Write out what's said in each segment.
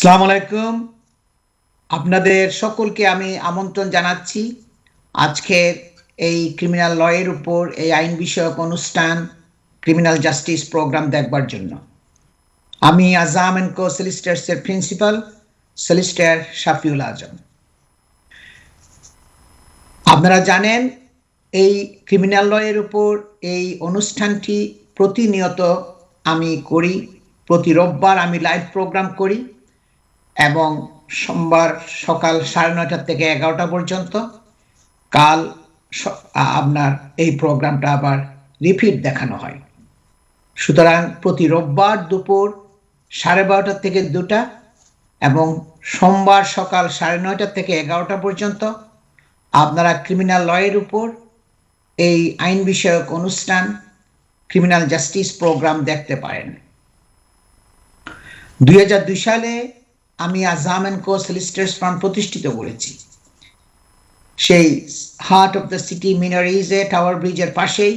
আসসালামু আলাইকুম। আপনাদের সকলকে আমি আমন্ত্রণ জানাচ্ছি আজকের এই ক্রিমিনাল লয়ের উপর এই আইন বিষয়ক অনুষ্ঠান ক্রিমিনাল জাস্টিস প্রোগ্রাম দেখবার জন্য। আমি আজাম এন্ড কো সলিসিটার্সের প্রিন্সিপাল সলিসিটর শাফিউল আজম। আপনারা জানেন এই ক্রিমিনাল লয়ের উপর এই অনুষ্ঠানটি প্রতিনিয়ত আমি করি। প্রতি রোববার আমি লাইভ প্রোগ্রাম করি এবং সোমবার সকাল 9:30 থেকে 11টা পর্যন্ত। কাল আপনার এই প্রোগ্রামটা আবার রিপিট দেখানো হয়। সুতরাং প্রতি রোববার দুপুর 12:30 থেকে 2টা এবং সোমবার সকাল 9:30 থেকে 11টা পর্যন্ত আপনারা ক্রিমিনাল লয়ের উপর এই আইন বিষয়ক অনুষ্ঠান ক্রিমিনাল জাস্টিস প্রোগ্রাম দেখতে পারেন। 2002 সালে আমি Azam and co solicitors firm প্রতিষ্ঠিত করেছি। সেই হার্ট অফ দ্য সিটি মিনারিজে টাওয়ার ব্রিজের পাশেই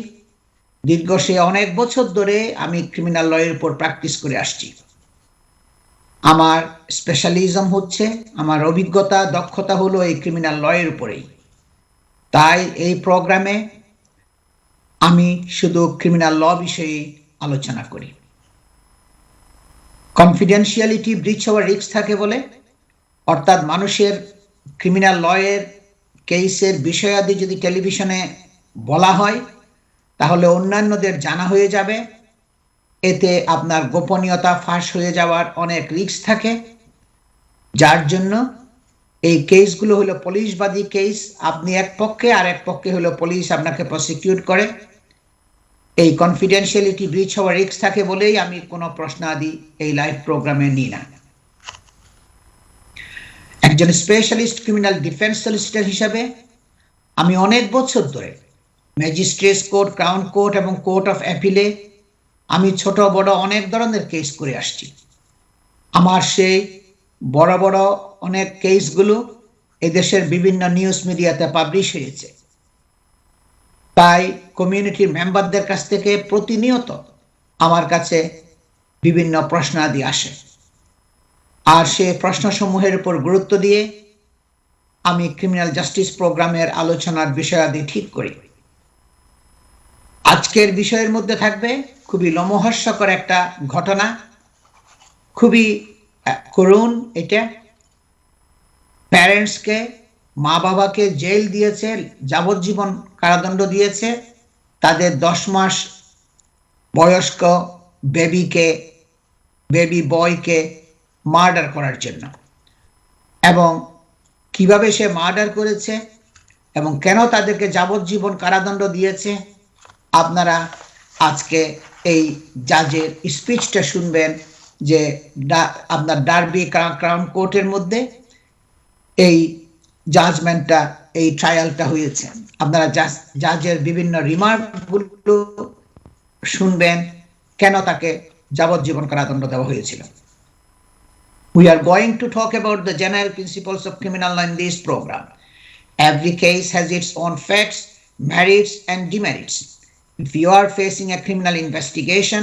দীর্ঘ সে অনেক বছর ধরে আমি ক্রিমিনাল লয়ের উপর প্র্যাকটিস করে আসছি। আমার স্পেশালিজম হচ্ছে, আমার অভিজ্ঞতা দক্ষতা হলো এই ক্রিমিনাল লয়ের উপরেই। তাই এই প্রোগ্রামে আমি শুধু ক্রিমিনাল ল বিষয়ে আলোচনা করি। কনফিডেন্সিয়ালিটি ব্রিচ হওয়ার রিস্ক থাকে বলে, অর্থাৎ মানুষের ক্রিমিনাল লয়ের কেসের বিষয়াদি যদি টেলিভিশনে বলা হয় তাহলে অন্যান্যদের জানা হয়ে যাবে, এতে আপনার গোপনীয়তা ফাঁস হয়ে যাওয়ার অনেক রিস্ক থাকে। যার জন্য এই কেসগুলো হলো পুলিশবাদী কেস, আপনি এক পক্ষে আর এক পক্ষে হলো পুলিশ আপনাকে প্রসিকিউট করে। এই কনফিডেন্সিয়ালিটি ব্রিচ হওয়ার রিস্ক থাকে বলেই আমি কোনো প্রশ্নাদি এই লাইভ প্রোগ্রামে নিই না। একজন স্পেশালিস্ট ক্রিমিনাল ডিফেন্স সলিসিটর হিসাবে আমি অনেক বছর ধরে ম্যাজিস্ট্রেটস কোর্ট, ক্রাউন কোর্ট এবং কোর্ট অফ অ্যাপিলে আমি ছোট বড় অনেক ধরনের কেস করে আসছি। আমার সেই বড় বড় অনেক কেসগুলো এদেশের বিভিন্ন নিউজ মিডিয়াতে পাবলিশ হয়েছে। তাই কমিউনিটির মেম্বারদের কাছ থেকে প্রতিনিয়ত আমার কাছে বিভিন্ন প্রশ্নাদি আসে, আর সে প্রশ্নসমূহের উপর গুরুত্ব দিয়ে আমি ক্রিমিনাল জাস্টিস প্রোগ্রামের আলোচনার বিষয়াদি ঠিক করি। আজকের বিষয়ের মধ্যে থাকবে খুবই লোমহর্ষকর একটা ঘটনা, খুবই করুণ। এটা প্যারেন্টসকে, মা বাবাকে জেল দিয়েছে, যাবজ্জীবন কারাদণ্ড দিয়েছে তাদের 10 মাস বয়স্ক বেবি বয়কে মার্ডার করার জন্য। এবং কিভাবে সে মার্ডার করেছে এবং কেন তাদেরকে যাবজ্জীবন কারাদণ্ড দিয়েছে আপনারা আজকে এই জাজের স্পিচটা শুনবেন, যে আপনার ডার্বি ক্রাউন কোর্টের মধ্যে এই জাজমেন্টটা, এই ট্রায়ালটা হয়েছে। আপনারা জাজের বিভিন্ন রিমার্কগুলো শুনবেন, কেন তাকে যাবজ্জীবন কারাদণ্ড দেওয়া হয়েছিল। We are going to talk about the general principles of criminal law in this program. Every case has its own facts, merits and demerits. If you are facing a criminal investigation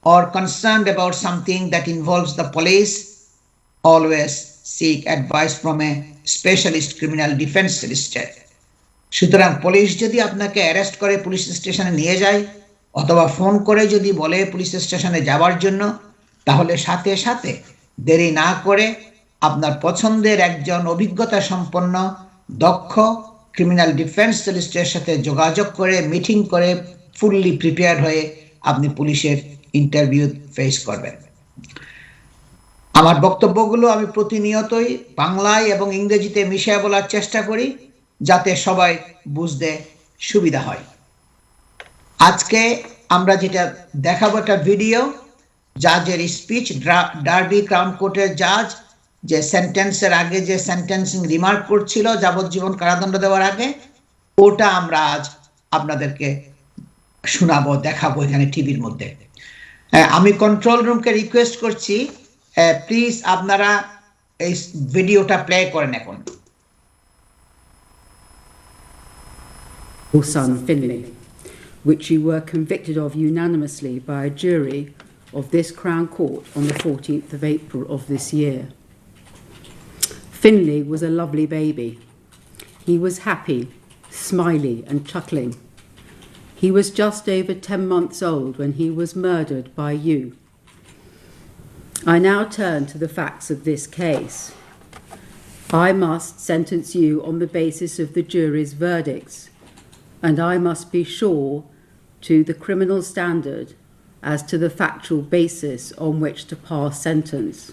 or concerned about something that involves the police, always seek advice from a specialist criminal defense solicitor. সুতরাং police যদি আপনাকে arrest করে police স্টেশনে নিয়ে যায় অথবা phone করে যদি বলে পুলিশ স্টেশনে যাওয়ার জন্য, তাহলে সাথে সাথে দেরি না করে আপনার পছন্দের একজন অভিজ্ঞতা সম্পন্ন দক্ষ ক্রিমিনাল ডিফেন্স সলিসিটরের সাথে যোগাযোগ করে মিটিং করে ফুললি প্রিপেয়ার্ড হয়ে আপনি পুলিশের ইন্টারভিউ ফেস করবেন। আমার বক্তব্যগুলো আমি প্রতিনিয়তই বাংলায় এবং ইংরেজিতে মিশিয়ে বলার চেষ্টা করি যাতে সবাই বুঝতে সুবিধা হয়। আজকে আমরা যেটা দেখাবো একটা ভিডিও, জাজের স্পিচ, ডার্বি ক্রাউন কোর্টের জাজ যে সেন্টেন্সের আগে যে সেন্টেন্সিং রিমার্ক করছিল যাবজ্জীবন কারাদণ্ড দেওয়ার আগে, ওটা আমরা আজ আপনাদেরকে শোনাবো, দেখাবো এখানে টিভির মধ্যে। আমি কন্ট্রোল রুমকে রিকোয়েস্ট করছি, প্লিজ আপনারা এই ভিডিওটা প্লে করেন এখন। Your son Finlay, which you were convicted of unanimously by a jury of this Crown Court on the 14th of April of this year. Finlay was a lovely baby. He was happy, smiley and chuckling. He was just over 10 months old when he was murdered by you. I now turn to the facts of this case. I must sentence you on the basis of the jury's verdicts, and I must be sure to the criminal standard as to the factual basis on which to pass sentence.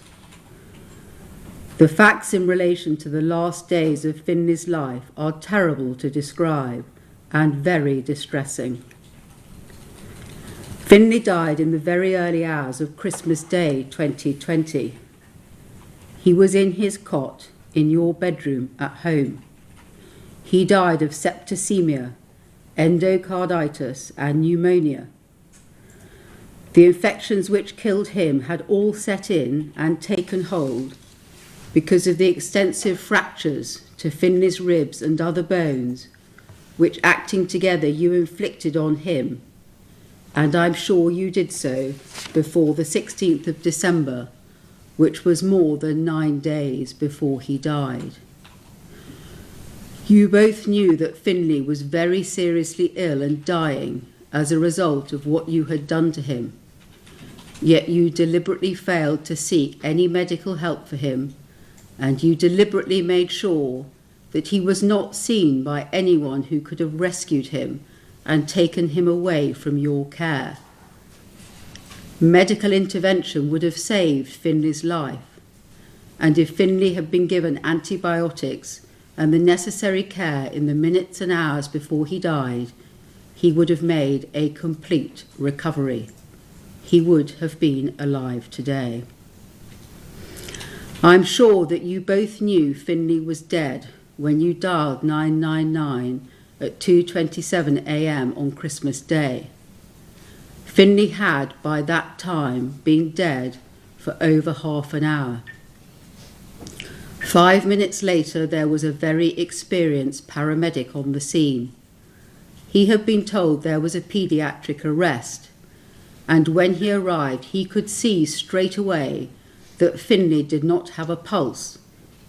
The facts in relation to the last days of Finlay's life are terrible to describe and very distressing. Finlay died in the very early hours of Christmas Day 2020. He was in his cot in your bedroom at home. He died of septicemia, endocarditis and pneumonia. The infections which killed him had all set in and taken hold because of the extensive fractures to Finlay's ribs and other bones, which acting together you inflicted on him, and I'm sure you did so before the 16th of December, which was more than 9 days before he died. You both knew that Finlay was very seriously ill and dying as a result of what you had done to him, yet you deliberately failed to seek any medical help for him, and you deliberately made sure that he was not seen by anyone who could have rescued him and taken him away from your care. Medical intervention would have saved Finlay's life, and if Finlay had been given antibiotics and the necessary care in the minutes and hours before he died, he would have made a complete recovery. He would have been alive today. I'm sure that you both knew Finlay was dead when you dialed 999 at 2:27 a.m. on Christmas Day. Finlay had, by that time, been dead for over half an hour. 5 minutes later, there was a very experienced paramedic on the scene. He had been told there was a paediatric arrest, and when he arrived, he could see straight away that Finlay did not have a pulse.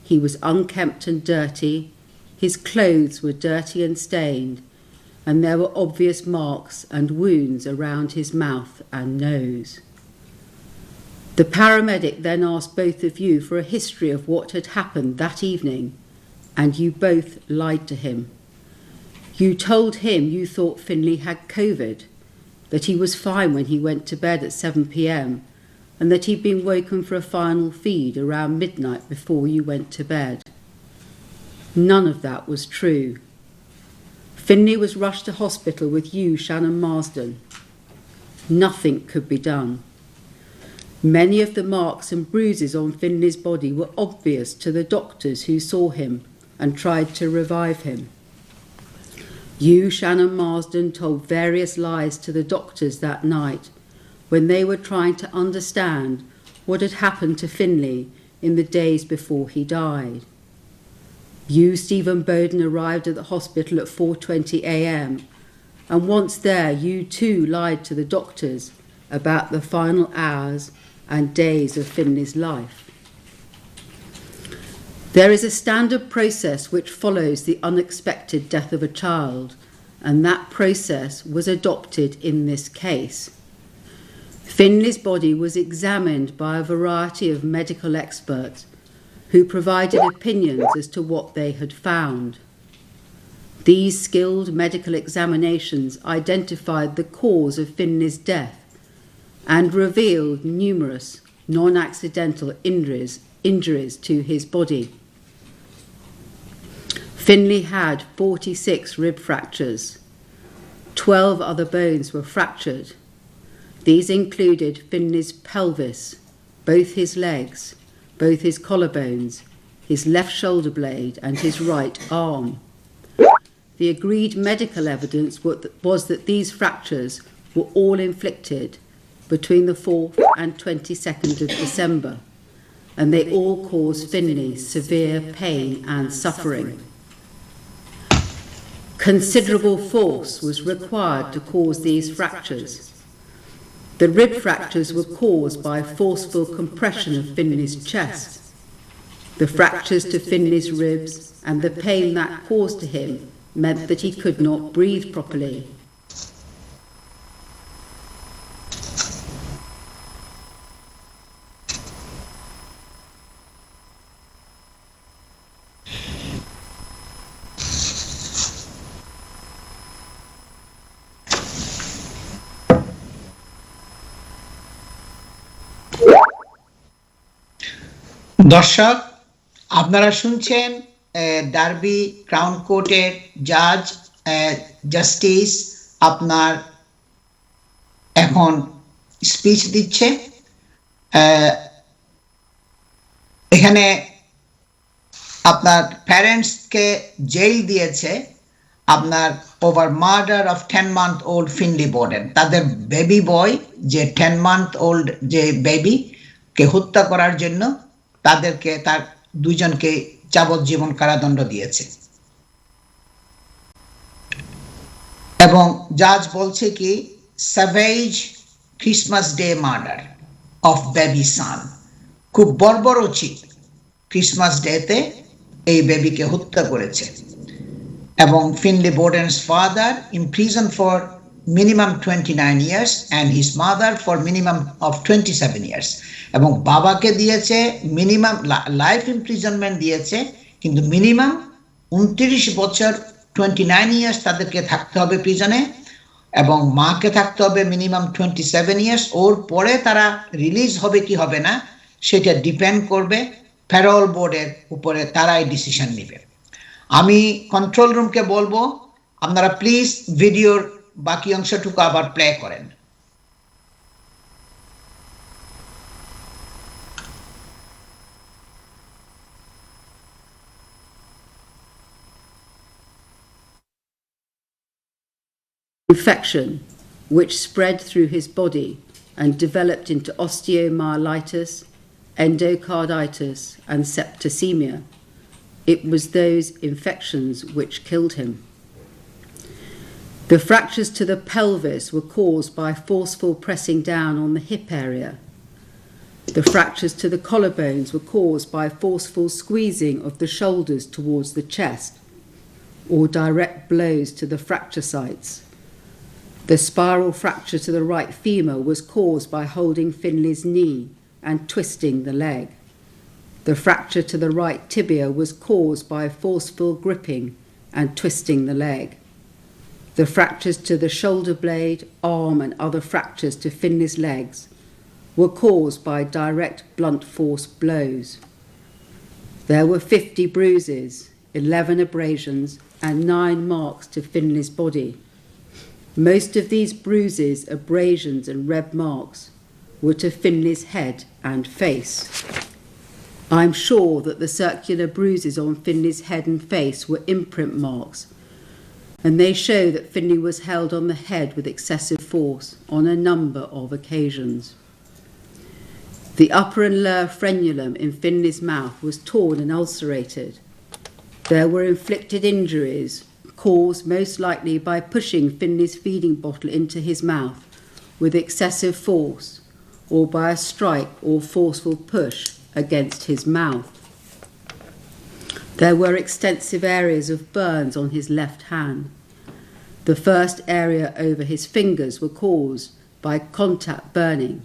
He was unkempt and dirty, his clothes were dirty and stained, and there were obvious marks and wounds around his mouth and nose. The paramedic then asked both of you for a history of what had happened that evening, and you both lied to him. You told him you thought Finlay had COVID, that he was fine when he went to bed at 7 p.m, and that he'd been woken for a final feed around midnight before you went to bed. None of that was true. Finlay was rushed to hospital with you, Shannon Marsden. Nothing could be done. Many of the marks and bruises on Finlay's body were obvious to the doctors who saw him and tried to revive him. You, Shannon Marsden, told various lies to the doctors that night when they were trying to understand what had happened to Finlay in the days before he died. You, Stephen Bowden, arrived at the hospital at 4:20 a.m, and once there, you too lied to the doctors about the final hours and days of Finlay's life. There is a standard process which follows the unexpected death of a child, and that process was adopted in this case. Finlay's body was examined by a variety of medical experts who provided opinions as to what they had found. These skilled medical examinations identified the cause of Finlay's death and revealed numerous non-accidental injuries to his body. Finlay had 46 rib fractures. 12 other bones were fractured. These included Finlay's pelvis, both his legs, both his collarbones, his left shoulder blade and his right arm. The agreed medical evidence was that these fractures were all inflicted between the 4th and 22nd of December, and they all caused Finlay severe pain and suffering. Considerable force was required to cause these fractures. The rib fractures were caused by forceful compression of Finlay's chest. The fractures to Finley's ribs and the pain that caused to him meant that he could not breathe properly. দর্শক, আপনারা শুনছেন derby crown কোর্টের জাজ justice আপনার এখন speech দিচ্ছে। এখানে আপনার প্যারেন্টসকে জেল দিয়েছে আপনার ওভার মার্ডার অফ 10-month-old ফিনলি বোর্ডেন। তাদের বেবি বয় যে 10-month-old যে বেবি কে হত্যা করার জন্য তাদেরকে তার দুইজনকে যাবজ্জীবন কারাদণ্ড দিয়েছে। এবং জাজ বলছে কি savage Christmas day murder of baby son, খুব বর্বরোচিত ক্রিসমাস ডেতে এই বেবিকে হত্যা করেছে। এবং finally Borden's father imprison for minimum 29 years and his mother for minimum of 27 years, এবং বাবাকে দিয়েছে মিনিমাম লাইফ ইমপ্রিজনমেন্ট দিয়েছে, কিন্তু মিনিমাম 29 বছর 29 ইয়ার্স তাদেরকে থাকতে হবে প্রিজনে, এবং মাকে থাকতে হবে মিনিমাম 27 ইয়ার্স। ওর পরে তারা রিলিজ হবে কি হবে না সেটা ডিপেন্ড করবে প্যারোল বোর্ডের উপরে, তারাই ডিসিশন নেবে। আমি কন্ট্রোল রুমকে বলবো আপনারা প্লিজ ভিডিওর বাকি অংশটুকু আবার প্লে করেন। Infection, which spread through his body and developed into osteomyelitis, endocarditis, and septicemia. It was those infections which killed him. The fractures to the pelvis were caused by forceful pressing down on the hip area. The fractures to the collarbones were caused by forceful squeezing of the shoulders towards the chest, or direct blows to the fracture sites. The spiral fracture to the right femur was caused by holding Finley's knee and twisting the leg. The fracture to the right tibia was caused by forceful gripping and twisting the leg. The fractures to the shoulder blade, arm, and other fractures to Finley's legs were caused by direct blunt force blows. There were 50 bruises, 11 abrasions, and 9 marks to Finley's body. Most of these bruises, abrasions, and red marks were to Finley's head and face. I'm sure that the circular bruises on Finley's head and face were imprint marks, and they show that Finley was held on the head with excessive force on a number of occasions. The upper and lower frenulum in Finley's mouth was torn and ulcerated. There were inflicted injuries caused most likely by pushing Finley's feeding bottle into his mouth with excessive force, or by a strike or forceful push against his mouth. There were extensive areas of burns on his left hand. The first area over his fingers were caused by contact burning.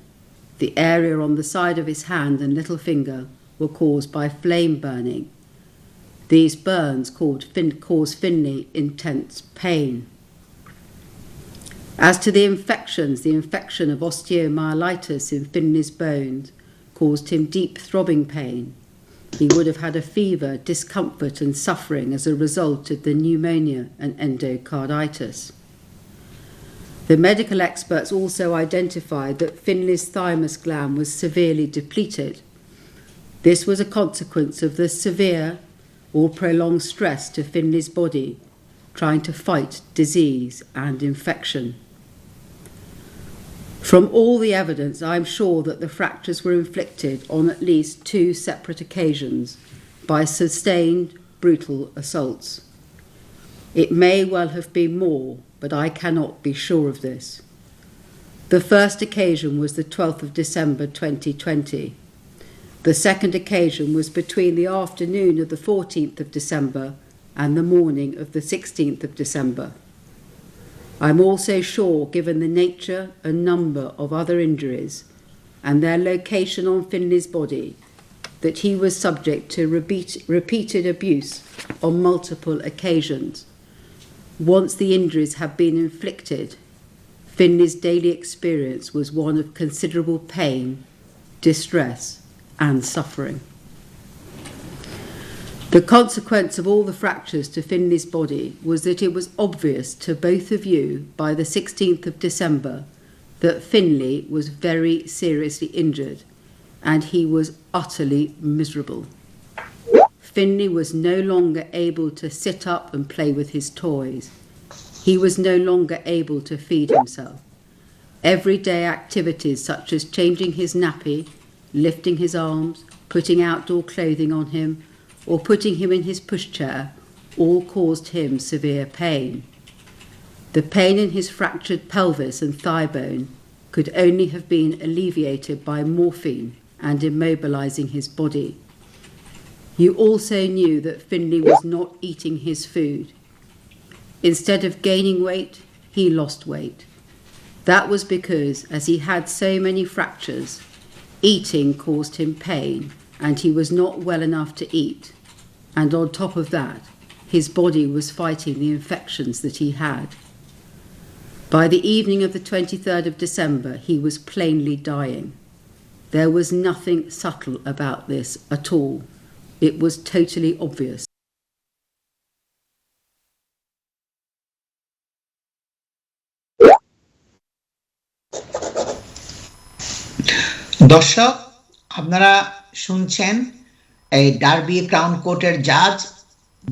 The area on the side of his hand and little finger were caused by flame burning. These burns caused Finley intense pain. As to the infections, the infection of osteomyelitis in Finley's bones caused him deep throbbing pain. He would have had a fever, discomfort, and suffering as a result of the pneumonia and endocarditis. The medical experts also identified that Finley's thymus gland was severely depleted. This was a consequence of the severe or prolonged stress to Finley's body, trying to fight disease and infection. From all the evidence, I am sure that the fractures were inflicted on at least 2 separate occasions by sustained brutal assaults. It may well have been more, but I cannot be sure of this. The first occasion was the 12th of December 2020. The second occasion was between the afternoon of the 14th of December and the morning of the 16th of December. I'm also sure, given the nature and number of other injuries and their location on Finley's body, that he was subject to repeated abuse on multiple occasions. Once the injuries had been inflicted, Finley's daily experience was one of considerable pain, distress, and suffering. The consequence of all the fractures to Finley's body was that it was obvious to both of you by the 16th of December that Finley was very seriously injured and he was utterly miserable. Finley was no longer able to sit up and play with his toys. He was no longer able to feed himself. Everyday activities such as changing his nappy, lifting his arms, putting outdoor clothing on him, or putting him in his pushchair all caused him severe pain. The pain in his fractured pelvis and thigh bone could only have been alleviated by morphine and immobilizing his body. You also knew that Finley was not eating his food. Instead of gaining weight, he lost weight. That was because, as he had so many fractures, eating caused him pain and he was not well enough to eat. And on top of that, his body was fighting the infections that he had. By the evening of the 23rd of December, he was plainly dying. There was nothing subtle about this at all. It was totally obvious. দর্শক, আপনারা শুনছেন এই derby crown কোর্টের জাজ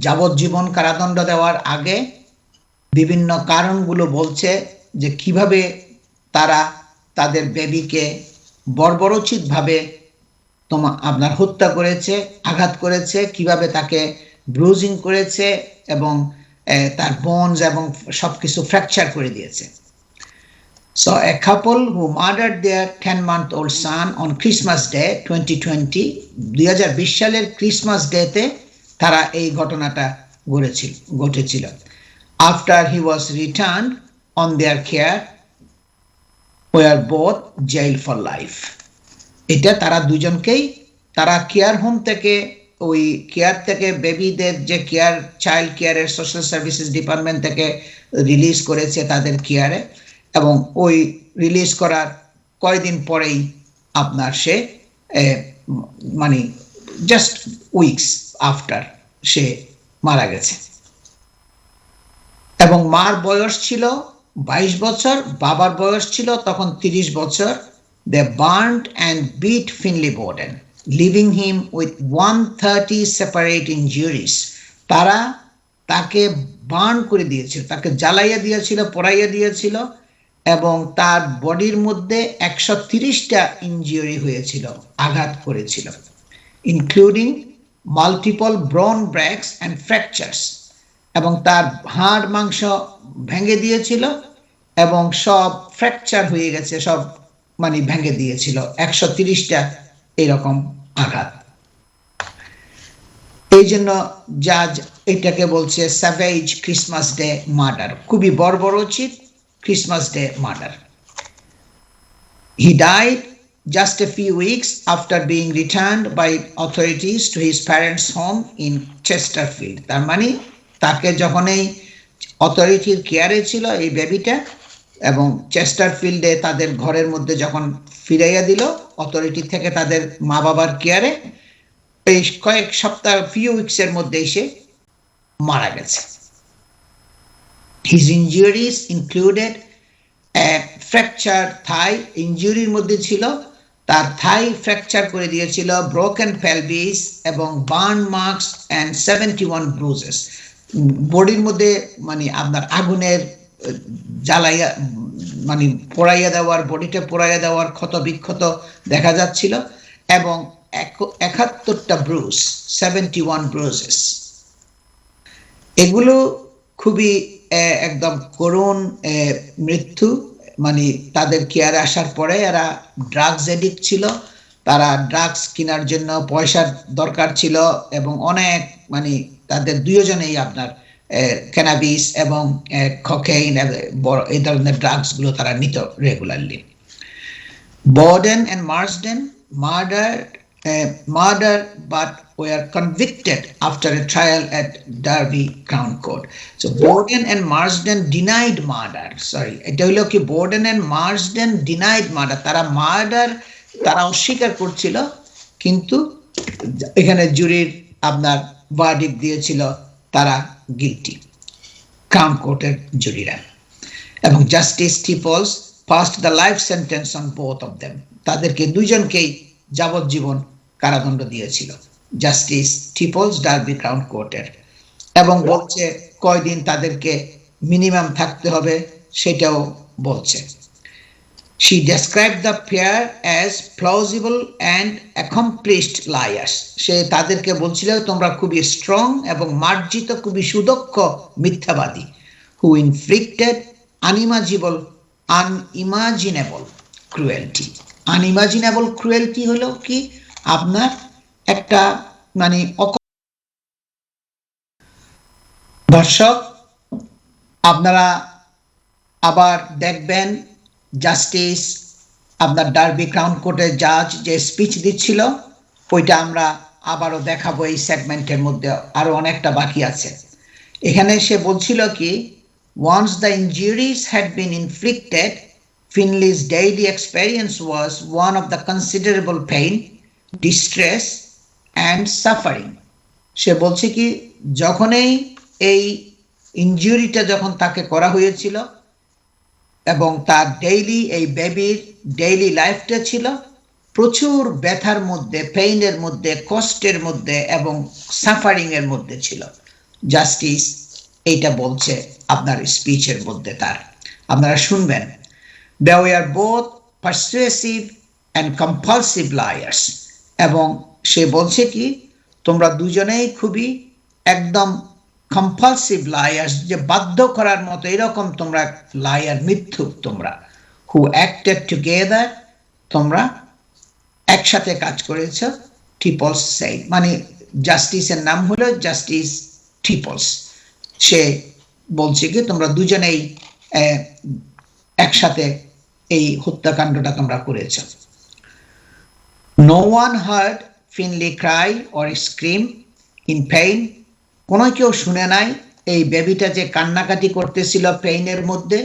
যাবজ্জীবন কারাদণ্ড দেওয়ার আগে বিভিন্ন কারণগুলো বলছে যে কিভাবে তারা তাদের বেবিকে বর্বরোচিতভাবে আপনার হত্যা করেছে, আঘাত করেছে, কিভাবে তাকে ব্রুজিং করেছে এবং তার বোনস এবং সবকিছু ফ্র্যাকচার করে দিয়েছে. So a couple who murdered their 10-month-old son on Christmas Day 2020, 2020 সালের ক্রিসমাস ডেতে তারা এই ঘটনাটা ঘটেছিল. After he was returned on their care, were both jailed for life. এটা তারা দুজনকেই তারা কেয়ার হোম থেকে ওই কেয়ার থেকে বেবিদের যে কেয়ার চাইল্ড কেয়ারের সোশ্যাল সার্ভিসেস ডিপার্টমেন্ট থেকে রিলিজ করেছে তাদের কেয়ারে, এবং ওই রিলিজ করার কয়েকদিন পরেই আপনার সে মানে জাস্ট উইকস আফটার সে মারা গেছে. এবং মার বয়স ছিল 22 বছর, বাবার বয়স ছিল তখন 30 বছর. They burned and beat Finley Borden, leaving him with 130 separate injuries. তারা তাকে বার্ন করে দিয়েছিল, তাকে জ্বালাইয়া দিয়েছিল, পোড়াইয়া দিয়েছিল এবং তার বডির মধ্যে 130টা ইনজুরি হয়েছিল, আঘাত করেছিল, including multiple bone breaks and fractures. এবং তার হাড় মাংস ভেঙে দিয়েছিল এবং সব ফ্র্যাকচার হয়ে গেছে, সব মানে ভেঙে দিয়েছিল, 130টা এরকম আঘাত. এই জন্য জাজ এটাকে বলছে স্যাভেজ ক্রিসমাস ডে মার্ডার, খুবই বর্বরোচিত Christmas Day murder. He died just a few weeks after being returned by authorities to his parents' home in Chesterfield. তার মানে তাকে যখন এই অথরিটির কেয়ারে ছিল এই বেবিটা এবং চেস্টারফিল্ডে তাদের ঘরের মধ্যে যখন ফিরাইয়া দিল অথরিটি থেকে তাদের মা বাবার কেয়ারে, এই কয়েক সপ্তাহ ফিউ উইকসের মধ্যে এসে মারা গেছে. His injuries included a fractured thigh. ইনজুরির মধ্যে ছিল তার থাই ফ্র্যাকচার করে দিয়েছিল, ব্রোকেন পেলভিস এবং বার্ন মার্কস অ্যান্ড 71 ব্রুজেস. বডির মধ্যে মানে আপনার আগুনের জ্বালাইয়া মানে পোড়াইয়া দেওয়ার, বডিতে পোড়াইয়া দেওয়ার ক্ষত বিক্ষত দেখা যাচ্ছিল এবং 71টা ব্রুজ, 71 ব্রুজেস. এগুলো খুবই একদম করুণ মৃত্যু. মানে তাদের কেয়ারে আসার পরে এরা ড্রাগস এডিক্ট ছিল, তারা ড্রাগস কেনার জন্য পয়সার দরকার ছিল এবং অনেক মানে তাদের দুইজনেই আপনার ক্যানাবিস এবং কোকেইন এই ধরনের ড্রাগস গুলো তারা নিত regularly. Borden and Marsden murder but were convicted after a trial at Derby Crown Court. So Borden and Marsden denied murder. Sorry, এটা হলো কি Borden and Marsden denied murder. তারা অস্বীকার করছিল, কিন্তু এখানে জুরির আপনার ভার্ডিক্ট দিয়েছিল তারা গিলটি, ক্রাউন কোর্টের জুরিরা। এবং justice টিপলস passed the life sentence on both of them. তাদেরকে দুইজনকেই যাবজ্জীবন কারাদণ্ড দিয়েছিল জাস্টিস টিপলস ডার্বি ক্রাউন কোর্টের, এবং বলছে কয়দিন তাদেরকে মিনিমাম থাকতে হবে সেটাও বলছে। She described the pair as plausible and accomplished liars. সে তাদেরকে বলছিল তোমরা খুবই স্ট্রং এবং মার্জিত, খুবই সুদক্ষ মিথ্যাবাদী, who inflicted unimaginable cruelty. Unimaginable cruelty হলো কি আপনার একটা মানে দর্শক আপনারা আবার দেখবেন জাস্টিস আপনার ডার্বি ক্রাউন কোর্টের জাজ যে স্পিচ দিচ্ছিল ওইটা আমরা আবারও দেখাবো এই সেগমেন্টের মধ্যে, আরো অনেকটা বাকি আছে। এখানে সে বলছিল কি once the injuries had been inflicted, Finley's daily experience was one of the considerable pain, distress and suffering. সে বলছে কি যখনই এই ইনজুরিটা যখন তাকে করা হয়েছিল এবং তার ডেইলি এই বেবির ডেইলি লাইফটা ছিল প্রচুর ব্যথার মধ্যে, পেইনের মধ্যে, কষ্টের মধ্যে এবং সাফারিং এর মধ্যে ছিল। জাস্টিস এইটা বলছে আপনার স্পিচের মধ্যে তার, আপনারা শুনবেন। They were both persuasive and compulsive liars. এবং সে বলছে কি তোমরা দুজনেই খুবই একদম কম্পালসিভ লায়ার্স, যে বাধ্য করার মতো এরকম তোমরা লায়ার, মিথ্যুক তোমরা। হু অ্যাক্টেড টুগেদার, তোমরা একসাথে কাজ করেছ। টিপলস সেড, মানে জাস্টিসের নাম হলো জাস্টিস টিপলস। সে বলছে কি তোমরা দুজনেই একসাথে এই হত্যাকাণ্ডটা তোমরা করেছ। No one heard Finley cry or scream in pain. কোনো কেউ শুনে নাই এই বেবিটা যে কান্নাকাটি করতেছিল পেইনের মধ্যে,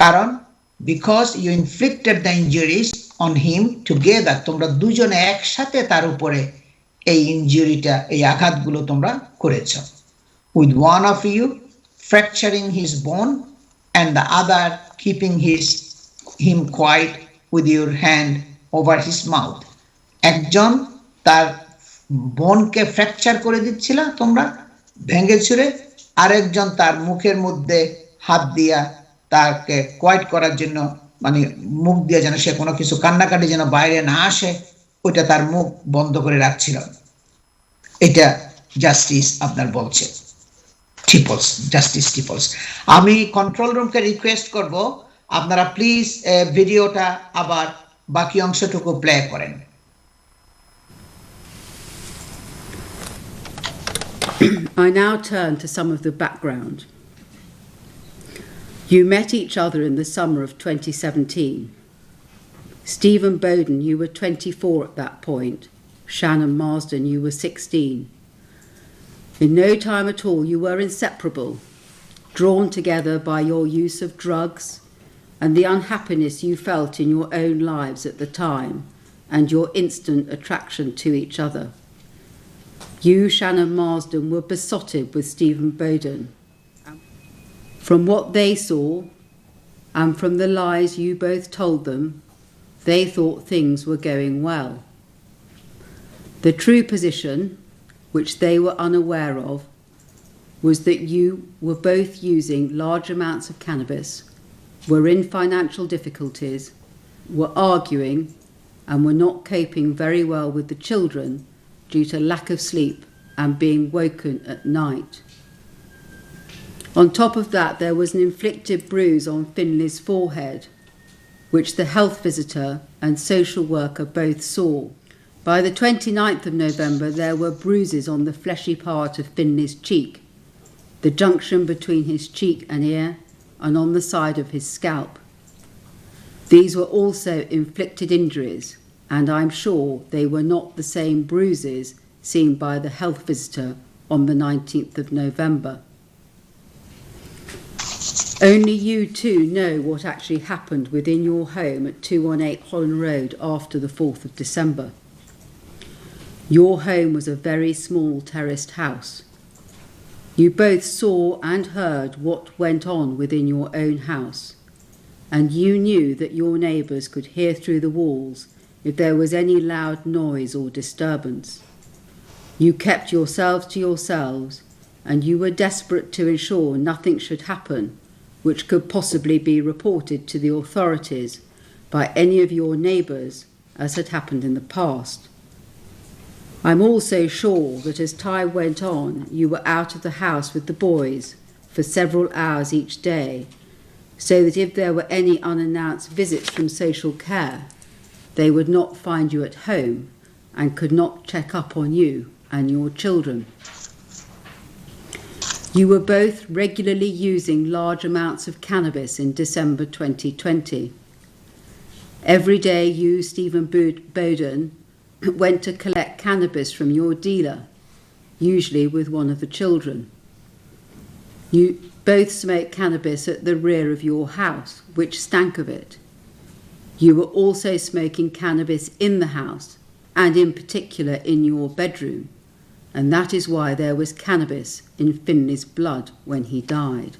কারণ because you inflicted the injuries on him together, তোমরা দুজনে একসাথে তার উপরে এই ইনজুরিটা, এই আঘাতগুলো তোমরা করেছ। With one of you fracturing his bone and the other keeping him quiet with your hand over his mouth. একজন তার বোনকে ফ্র্যাকচার করে দিচ্ছিল তোমরা ভেঙে ছুঁড়ে, আরেকজন তার মুখের মধ্যে হাত দিয়া তাকে কোয়াইট করার জন্য, মানে মুখ দিয়ে যেন সে কোনো কিছু কান্নাকাটি যেন বাইরে না আসে, ওইটা তার মুখ বন্ধ করে রাখছিল। এটা জাস্টিস আপনার বলছে টিপলস, জাস্টিস টিপলস। আমি কন্ট্রোল রুমকে রিকোয়েস্ট করব আপনারা প্লিজ ভিডিওটা আবার বাকি অংশটুকু প্লে করেন। I now turn to some of the background. You met each other in the summer of 2017. Stephen Bowden, you were 24 at that point. Shannon Marsden, you were 16. In no time at all, you were inseparable, drawn together by your use of drugs and the unhappiness you felt in your own lives at the time and your instant attraction to each other. You, Shannon Marsden, were besotted with Stephen Bowden. From what they saw and from the lies you both told them, they thought things were going well. The true position, which they were unaware of, was that you were both using large amounts of cannabis, were in financial difficulties, were arguing, and were not coping very well with the children due to lack of sleep and being woken at night. On top of that, there was an inflicted bruise on Finley's forehead. which the health visitor and social worker both saw. By the 29th of November, there were bruises on the fleshy part of Finley's cheek, the junction between his cheek and ear, and on the side of his scalp. These were also inflicted injuries, and I'm sure they were not the same bruises seen by the health visitor on the 19th of November. Only you two know what actually happened within your home at 218 Holland Road after the 4th of December. Your home was a very small terraced house. You both saw and heard what went on within your own house, and you knew that your neighbours could hear through the walls if there was any loud noise or disturbance. You kept yourselves to yourselves, and you were desperate to ensure nothing should happen which could possibly be reported to the authorities by any of your neighbours, as had happened in the past. I'm also sure that as time went on, you were out of the house with the boys for several hours each day, so that if there were any unannounced visits from social care, they would not find you at home and could not check up on you and your children. You were both regularly using large amounts of cannabis in December 2020. Every day you, Stephen Bowden, went to collect cannabis from your dealer, usually with one of the children. You both smoked cannabis at the rear of your house, which stank of it. You were also smoking cannabis in the house, and in particular in your bedroom, and that is why there was cannabis in Finley's blood when he died.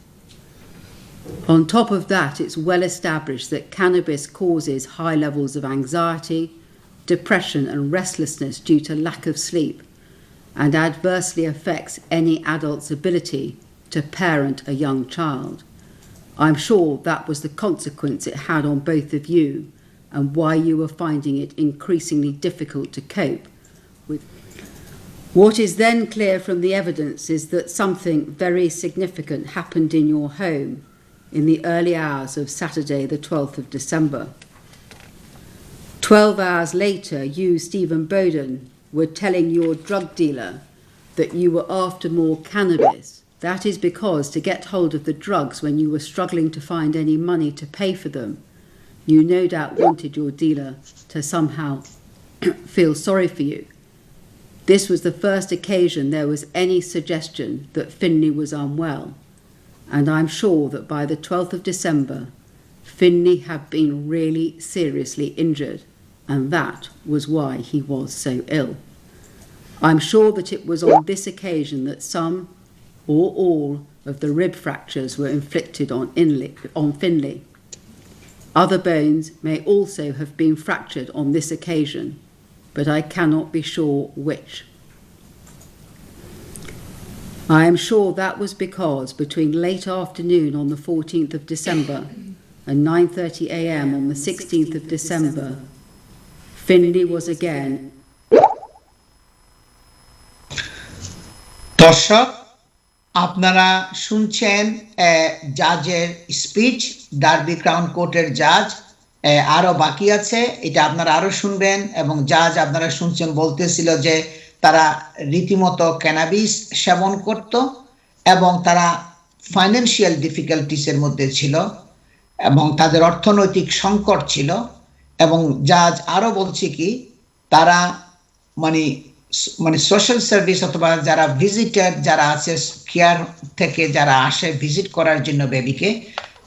On top of that, it's well established that cannabis causes high levels of anxiety, depression and restlessness due to lack of sleep, and adversely affects any adult's ability to parent a young child. I'm sure that was the consequence it had on both of you, and why you were finding it increasingly difficult to cope with. What is then clear from the evidence is that something very significant happened in your home in the early hours of Saturday the 12th of December. 12 hours later, you, Stephen Bowden, were telling your drug dealer that you were after more cannabis. That is because to get hold of the drugs when you were struggling to find any money to pay for them, you no doubt wanted your dealer to somehow feel sorry for you. This was the first occasion there was any suggestion that Finley was unwell, and I'm sure that by the 12th of December, Finley had been really seriously injured, and that was why he was so ill. I'm sure that it was on this occasion that some or all of the rib fractures were inflicted on Finley. Other bones may also have been fractured on this occasion, but I cannot be sure which. I am sure that was because between late afternoon on the 14th of December and 9:30 a.m. on the 16th of December, Finley was again. দর্শক, আপনারা শুনছেন জাজের speech, derby crown কোর্টের জাজ। আরো বাকি আছে, এটা আপনারা আরো শুনবেন। এবং জাজ আপনারা শুনছেন বলতেছিল যে তারা রীতিমতো ক্যানাবিস সেবন করত এবং তারা ফাইন্যান্সিয়াল ডিফিকাল্টিসের মধ্যে ছিল এবং তাদের অর্থনৈতিক সংকট ছিল। এবং জাজ আরো বলছে কি তারা মানে সোশ্যাল সার্ভিস অথবা যারা ভিজিটার যারা আছে কেয়ার থেকে যারা আসে ভিজিট করার জন্য বেবিকে,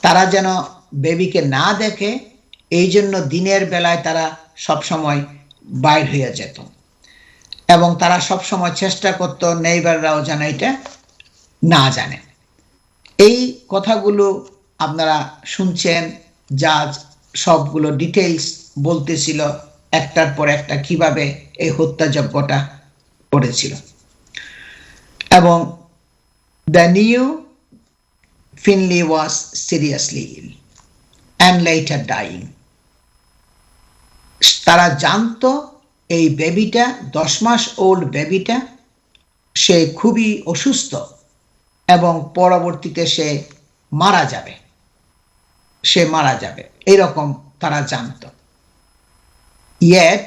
তারা যেন বেবিকে না দেখে, এই জন্য দিনের বেলায় তারা সবসময় বাইর হয়ে যেত এবং তারা সবসময় চেষ্টা করতো নেইবাররাও যেন এটা না জানে। এই কথাগুলো আপনারা শুনছেন, জাজ সবগুলো ডিটেইলস বলতেছিল একটার পর একটা কিভাবে এই হত্যাযজ্ঞটা করেছিল। এবং the new Finley was seriously ill and later dying. তারা জানতো এই বেবিটা 10 মাস ওল্ড বেবিটা সে খুবই অসুস্থ এবং পরবর্তীতে সে মারা যাবে এরকম তারা জানত। Yet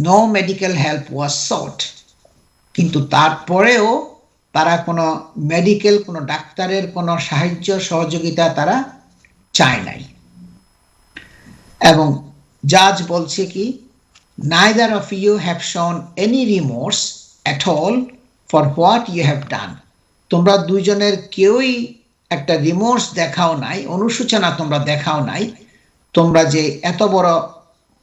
no medical help was sought. কিন্তু তারপরেও তারা কোনো মেডিকেল, কোনো ডাক্তারের কোনো সাহায্য সহযোগিতা তারা চায় নাই। এবং জাজ বলছে কি, neither of you have shown any remorse at all for what you have done. তোমরা দুইজনের কেউই একটা রিমোর্স দেখাও নাই, অনুশোচনা তোমরা দেখাও নাই। তোমরা যে এত বড়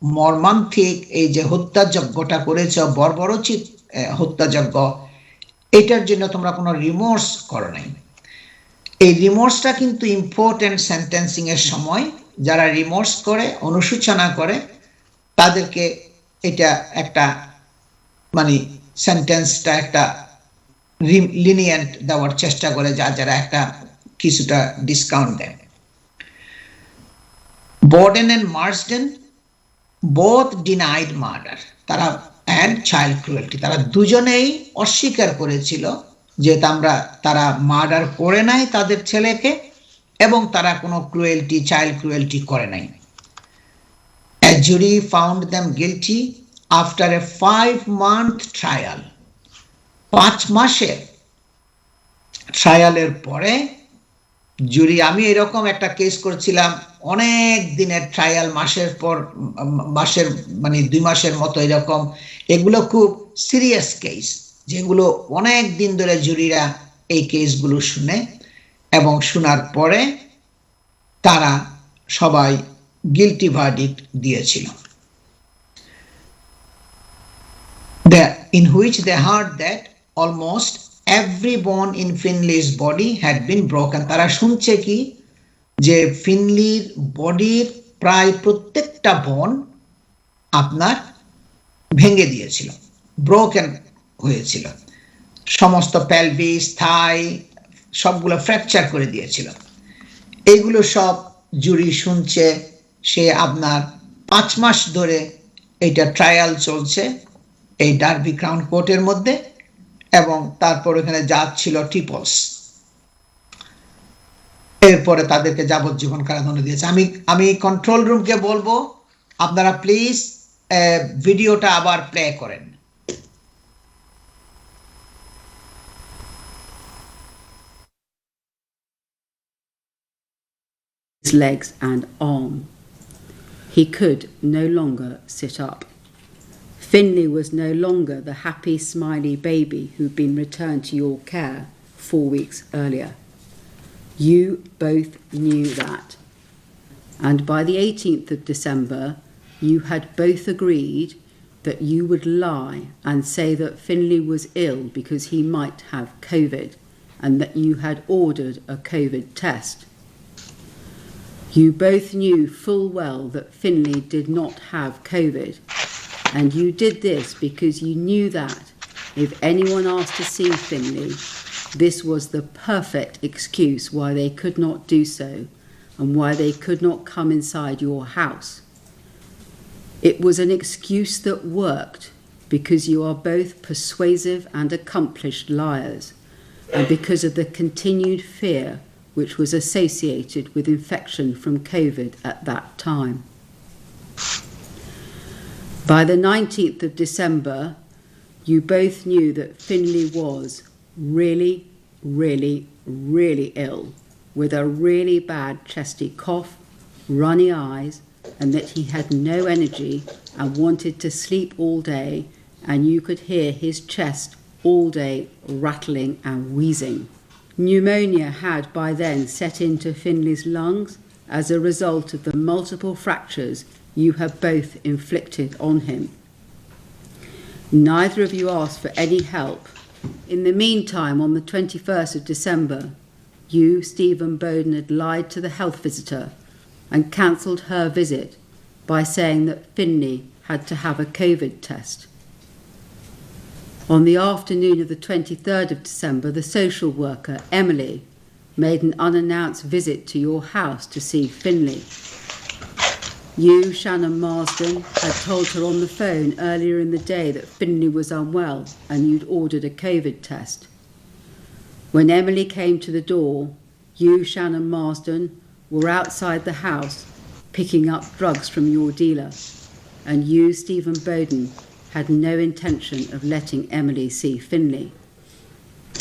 মর্মান্তিক এই যে হত্যাযজ্ঞটা করেছ, বর্বরোচিত হত্যাযজ্ঞ, এটার জন্য তোমরা কোনো রিমোর্স করো নাই। এই রিমোর্সটা কিন্তু ইম্পর্টেন্ট সেন্টেন্সিং এর সময়। যারা রিমোর্স করে, অনুশোচনা করে, তাদেরকে এটা একটা মানে সেন্টেন্সটা একটা লিনিয়েন্ট দেওয়ার চেষ্টা করে, যারা একটা কিছুটা ডিসকাউন্ট দেয়। Borden and Marsden both denied murder. তারা and child cruelty, তারা দুজনেই অস্বীকার করেছিল যে তারা মার্ডার করে নাই তাদের ছেলেকে, এবং তারা কোনো ক্রুয়েলটি, চাইল্ড ক্রুয়েলটি করে নাই। A jury found them guilty after a 5-month trial. 5 মাসের ট্রায়ালের পরে জুরি, আমি এরকম একটা কেস করেছিলাম, অনেক দিনের ট্রায়াল, মাসের মানে 2 মাসের মতো এরকম। এগুলো খুব সিরিয়াস কেস, যেগুলো অনেক দিন ধরে জুরিরা এই কেসগুলো শুনে, এবং শোনার পরে তারা সবাই গিলটি ভার্ডিক্ট দিয়েছিল। In which they heard that almost every bone in Finley's body had been broken. তারা শুনছে কি, যে ফিনলির বডির প্রায় প্রত্যেকটা বোন আপনার ভেঙে দিয়েছিল, ব্রোকেন হয়েছিল। সমস্ত পেলভিস, থাই সবগুলো ফ্র্যাকচার করে দিয়েছিল। এইগুলো সব জুরি শুনছে। সে আপনার 5 মাস ধরে এইটা ট্রায়াল চলছে এই ডার্বি ক্রাউন কোর্টের মধ্যে, এবং তারপর এখানে জাজ ছিল ট্রিপলস। এরপরে তাদেরকে যাবজ্জীবন কারাদণ্ড দিয়েছে। আমি কন্ট্রোল রুমকে বলবো, আপনারা প্লিজ ভিডিওটা আবার প্লে করেন। His legs and arm. He could no longer sit up. Finley was no longer the happy, smiley baby who'd been returned to your care 4 weeks earlier. You both knew that. And by the 18th of December, you had both agreed that you would lie and say that Finley was ill because he might have COVID, and that you had ordered a COVID test. You both knew full well that Finley did not have COVID, and you did this because you knew that if anyone asked to see Finley, this was the perfect excuse why they could not do so, and why they could not come inside your house. It was an excuse that worked because you are both persuasive and accomplished liars, and because of the continued fear which was associated with infection from COVID at that time. By the 19th of December, you both knew that Finley was really, really, really ill, with a really bad chesty cough, runny eyes, and that he had no energy and wanted to sleep all day, and you could hear his chest all day rattling and wheezing. Pneumonia had by then set into Finley's lungs as a result of the multiple fractures you have both inflicted on him. Neither of you asked for any help. In the meantime, on the 21st of December, you, Stephen Bowden, had lied to the health visitor and cancelled her visit by saying that Finley had to have a COVID test. On the afternoon of the 23rd of December, the social worker, Emily, made an unannounced visit to your house to see Finley. You, Shannon Marsden, had told her on the phone earlier in the day that Finley was unwell and you'd ordered a COVID test. When Emily came to the door, you, Shannon Marsden, were outside the house, picking up drugs from your dealer, and you, Stephen Bowden, had no intention of letting Emily see Finlay.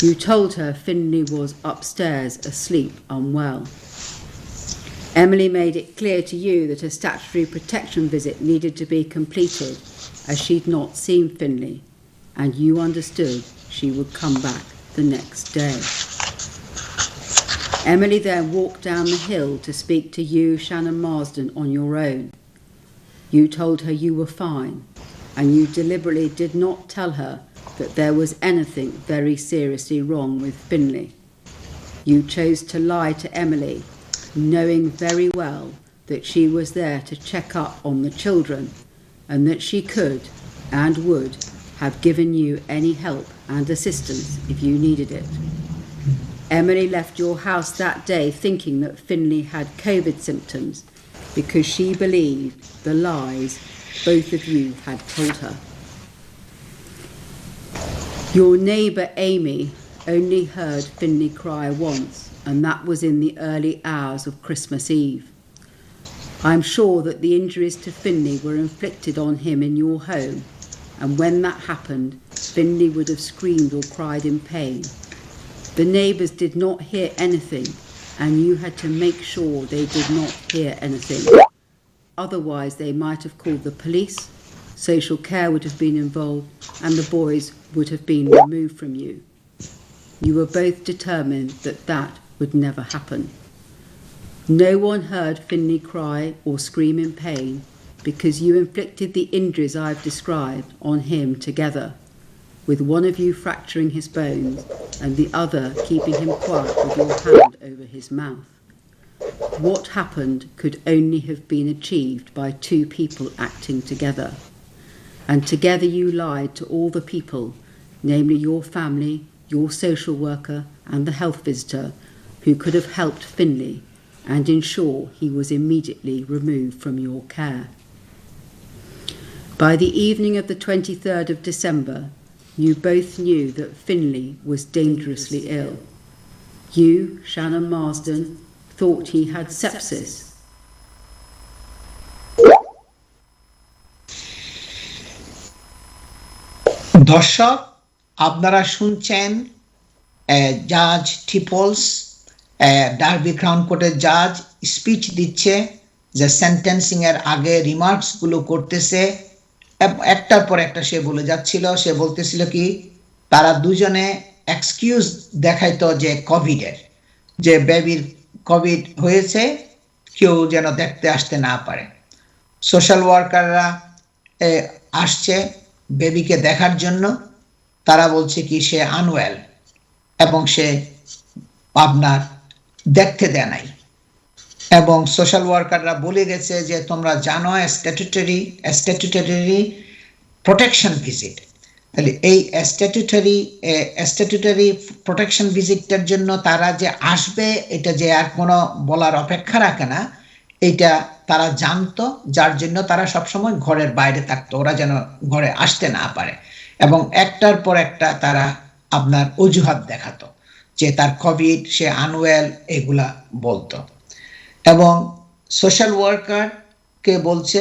You told her Finlay was upstairs asleep unwell. Emily made it clear to you that a statutory protection visit needed to be completed as she'd not seen Finlay, and you understood she would come back the next day. Emily then walked down the hill to speak to you, Shannon Marsden, on your own. You told her you were fine, and you deliberately did not tell her that there was anything very seriously wrong with Finlay. You chose to lie to Emily, knowing very well that she was there to check up on the children, and that she could and would have given you any help and assistance if you needed it. Emily left your house that day thinking that Finlay had COVID symptoms because she believed the lies both of you had told her. Your neighbour Amy only heard Finlay cry once, and that was in the early hours of Christmas Eve. I'm sure that the injuries to Finlay were inflicted on him in your home, and when that happened, Finlay would have screamed or cried in pain. The neighbours did not hear anything, and you had to make sure they did not hear anything. Otherwise, they might have called the police, social care would have been involved, and the boys would have been removed from you. You were both determined that that would never happen. No one heard Finlay cry or scream in pain because you inflicted the injuries I've described on him together, with one of you fracturing his bones and the other keeping him quiet with your hand over his mouth. What happened could only have been achieved by two people acting together. And together you lied to all the people, namely your family, your social worker and the health visitor, who could have helped Finlay and ensure he was immediately removed from your care. By the evening of the 23rd of December, you both knew that Finlay was dangerously ill. You, Shannon Marsden, thought he had sepsis. দর্শক, আপনারা শুনছেন জাজ টিপলস, derby crown কোর্টের জাজ speech দিচ্ছে, যে sentencing এর আগে রিমার্কস গুলো করতেছে, একটার পর একটা সে বলে যাচ্ছিল। সে বলতেছিল কি তারা দুজনে এক্সকিউজ দেখাইতো যে কোভিডের, যে বেবির কোভিড হয়েছে, কেউ যেন দেখতে আসতে না পারে। সোশ্যাল ওয়ার্কাররা আসছে বেবিকে দেখার জন্য, তারা বলছে কি সে আনওয়েল এবং সে আপনার দেখতে দেয় নাই। এবং সোশ্যাল ওয়ার্কাররা বলে গেছে যে তোমরা জানো স্ট্যাটুটরি প্রোটেকশন ভিজিট, তাহলে এই স্ট্যাটুটরি প্রোটেকশন ভিজিটটার জন্য তারা যে আসবে এটা যে আর কোনো বলার অপেক্ষা রাখে না, এটা তারা জানতো, যার জন্য তারা সবসময় ঘরের বাইরে থাকতো, ওরা যেন ঘরে আসতে না পারে। এবং একটার পর একটা তারা আপনার অজুহাত দেখাতো যে তার কোভিড, সে আনওয়েল, এগুলা বলতো। এবং সোশ্যাল ওয়ার্কারকে বলছে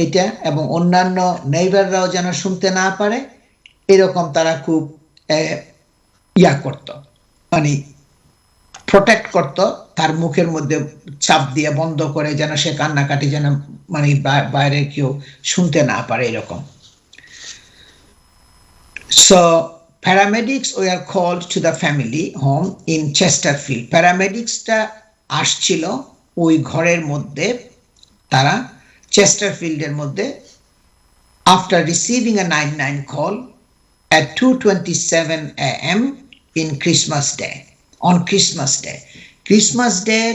এটা, এবং অন্যান্য নেইবাররাও যেন শুনতে না পারে, এরকম তারা খুব করত, মানে প্রোটেক্ট করত, তার মুখের মধ্যে চাপ দিয়ে বন্ধ করে, যেন সে কান্নাকাটি যেন মানে বাইরে কেউ শুনতে না পারে এরকম। So paramedics were called to the family home in Chesterfield. Paramedicsটা আসছিল ওই ঘরের মধ্যে, তারা চেস্টারফিল্ডের মধ্যে, after receiving a 999 call at 2:27 a.m. in Christmas Day, on Christmas Day. Christmas Day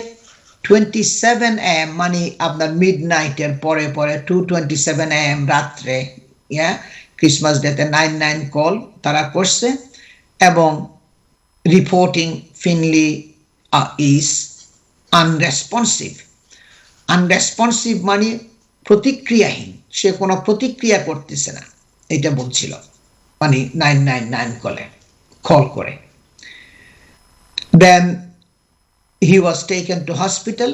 27 a.m. মানে আপনার মিডনাইটের পরে পরে 2:27 a.m. রাত্রে, ক্রিসমাস ডেতে 999 কল তারা করছে, এবং রিপোর্টিং ফিনলি ইজ আনরেসপন্সিভ। আনরেসপন্সিভ মানে প্রতিক্রিয়াহীন, সে কোনো প্রতিক্রিয়া করতেছে না, এটা বলছিল, মানে 999 কল করে। Then he was taken to hospital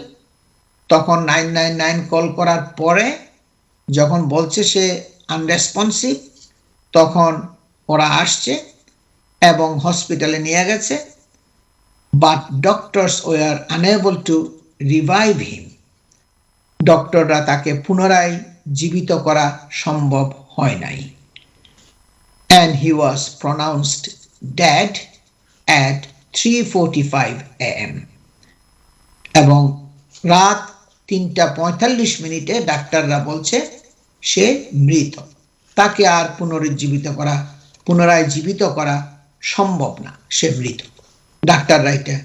তখন 999 কল করার পরে যখন বলছে সে আনরেসপন্সিভ, তখন ওরা আসছে এবং হসপিটালে নিয়ে গেছে, but doctors were unable to revive him. ডক্টররা তাকে পুনরায় জীবিত করা সম্ভব হয় নাই। And he was pronounced dead at 3:45 AM. এবং রাত 3:45 ডাক্তাররা বলছে সে মৃত, তাকে আর পুনরায় জীবিত করা সম্ভব না, সে মৃত। ডাক্তাররা এটা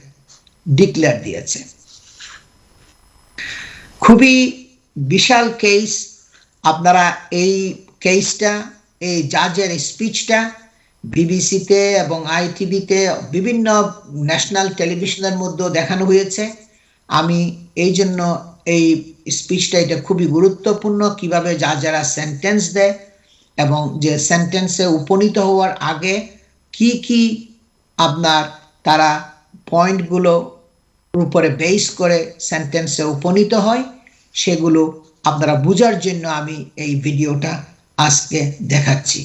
ডিক্লেয়ার দিয়েছে। খুবই বিশাল কেস। আপনারা এই কেসটা, এই জাজের স্পিচটা বিবিসিতে এবং আইটিভিতে বিভিন্ন ন্যাশনাল টেলিভিশনের মধ্যেও দেখানো হয়েছে। আমি এই জন্য এই স্পিচটা, এটা খুবই গুরুত্বপূর্ণ, কিভাবে জাজেরা সেন্টেন্স দেয় এবং যে সেন্টেন্সে উপনীত হওয়ার আগে কি কি আপনার তারা পয়েন্টগুলো উপরে বেস করে সেন্টেন্সে উপনীত হয়, সেগুলো আপনারা বোঝার জন্য আমি এই ভিডিওটা আজকে দেখাচ্ছি।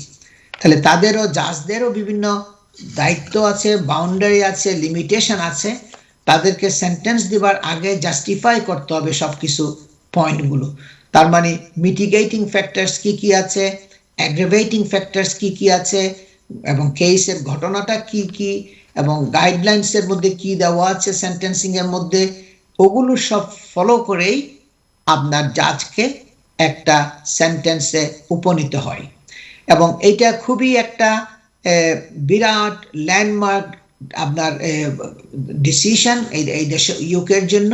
তাহলে তাদেরও, জাজদেরও বিভিন্ন দায়িত্ব আছে, বাউন্ডারি আছে, লিমিটেশন আছে। তাদেরকে সেন্টেন্স দেবার আগে জাস্টিফাই করতে হবে সব কিছু পয়েন্টগুলো। তার মানে মিটিগেটিং ফ্যাক্টরস কি কি আছে, অ্যাগ্রাভেটিং ফ্যাক্টরস কি কি আছে, এবং কেসের ঘটনাটা কি কি, এবং গাইডলাইন্সের মধ্যে কি দেওয়া আছে সেন্টেন্সিংয়ের মধ্যে, ওগুলো সব ফলো করেই আপনার জাজকে একটা সেন্টেন্সে উপনীত হয়। এবং এটা খুবই একটা বিরাট ল্যান্ডমার্ক আপনার ডিসিশন এই দেশে, ইউকের জন্য,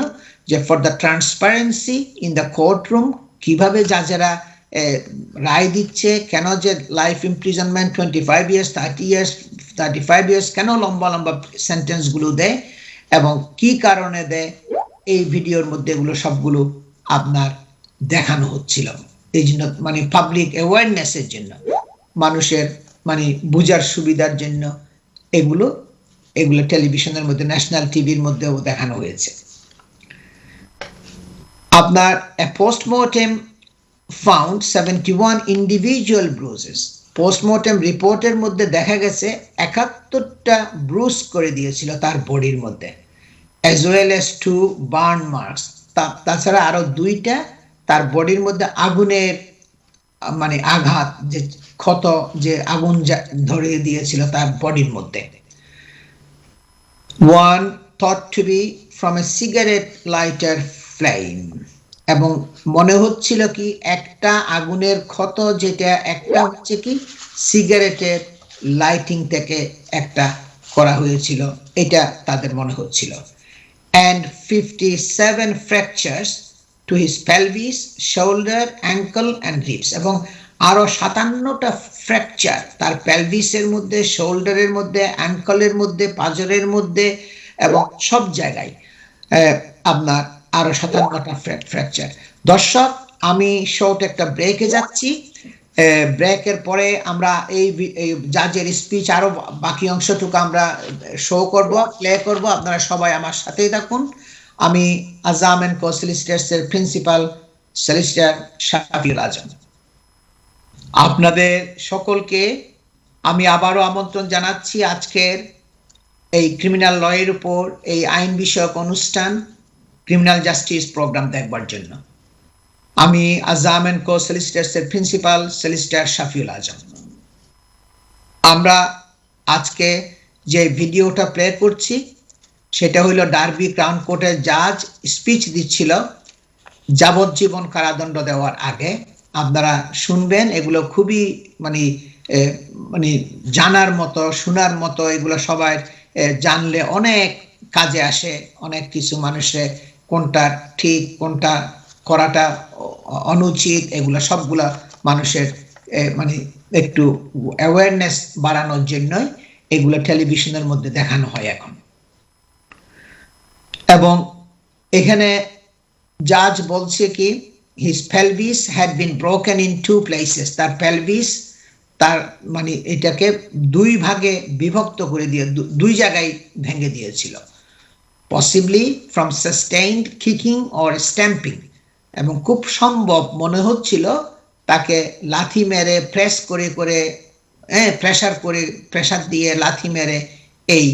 যে for the transparency in the courtroom, কিভাবে জাজেরা রায় দিচ্ছে, কেন যে life imprisonment 25 years, 30 years, 35 years, কেন লম্বা লম্বা সেন্টেন্সগুলো দেয় এবং কি কারণে দেয়, এই ভিডিওর মধ্যে এগুলো সবগুলো আপনার দেখানো হচ্ছিল। এই জন্য মানে পাবলিক অ্যাওয়ারনেসের জন্য, মানুষের মানে বুঝার সুবিধার জন্য এগুলো টেলিভিশনের মধ্যে, ন্যাশনাল টিভির মধ্যেও দেখানো হয়েছে। আপনার পোস্টমর্টেম ফাউন্ড 71 ইন্ডিভিজুয়াল ব্রুজেস। পোস্টমর্টেম রিপোর্টের মধ্যে দেখা গেছে 71টা ব্রুজ করে দিয়েছিল তার বডির মধ্যে, as well as 2 burn marks. তাছাড়া আরো 2টা তার বডির মধ্যে আগুনের মানে আঘাত, যে ক্ষত, যে আগুন ধরিয়ে দিয়েছিল তার বডির মধ্যে। One thought to be from a cigarette lighter flame, এবং মনে হচ্ছিল কি একটা আগুনের ক্ষত, যেটা একটা হচ্ছে কি সিগারেটের লাইটিং থেকে একটা করা হয়েছিল, এটা তাদের মনে হচ্ছিল। And 57 fractures to his pelvis, shoulder, ankle and ribs, এবং আরো 57টা ফ্র্যাকচার তার পেলভিসের মধ্যে, শোল্ডারের মধ্যে, অ্যাঙ্কলের মধ্যে, পাজরের মধ্যে এবং সব জায়গায় আপনার আরো 57টা ফ্র্যাকচার। দর্শক, আমি শর্ট একটা ব্রেকে যাচ্ছি। ব্রেকের পরে আমরা এই জাজের স্পিচ আরো বাকি অংশটুকু আমরা শো করব, প্লে করব। আপনারা সবাই আমার সাথেই থাকুন। আমি আজাম এন্ড কো সলিসিটার্স এর প্রিন্সিপাল সলিসিটার শাফিউল আজম। আপনাদের সকলকে আমি আবারও আমন্ত্রণ জানাচ্ছি আজকের এই ক্রিমিনাল ল এর উপর এই আইন বিষয়ক অনুষ্ঠান, ক্রিমিনাল জাস্টিস প্রোগ্রাম দেখবার জন্য। আমি আজাম এন্ড কো সলিসিটার্স এর প্রিন্সিপাল সলিসিটার শাফিউল আজম। আমরা আজকে যে ভিডিওটা প্লে করছি সেটা হলো ডার্বি ক্রাউন কোর্টের জাজ স্পিচ দিচ্ছিল যাবজ্জীবন কারাদণ্ড দেওয়ার আগে। আপনারা শুনবেন, এগুলো খুবই মানে জানার মতো, শোনার মতো, এগুলো সবাই জানলে অনেক কাজে আসে, অনেক কিছু মানুষের কোনটা ঠিক কোনটা করাটা অনুচিত, এগুলো সবগুলা মানুষের মানে একটু অ্যাওয়ারনেস বাড়ানোর জন্যই এগুলো টেলিভিশনের মধ্যে দেখানো হয় এখন। এবং এখানে জাজ বলছে কি his pelvis had been broken in 2 places, তার pelvis তার মানে এটাকে 2 ভাগে বিভক্ত করে দিয়ে 2 জায়গায় ভেঙে দিয়েছিল। possibly from sustained kicking or stamping, এবং খুব সম্ভব মনে হচ্ছিল তাকে লাথি মেরে প্রেসার দিয়ে লাথি মেরে এই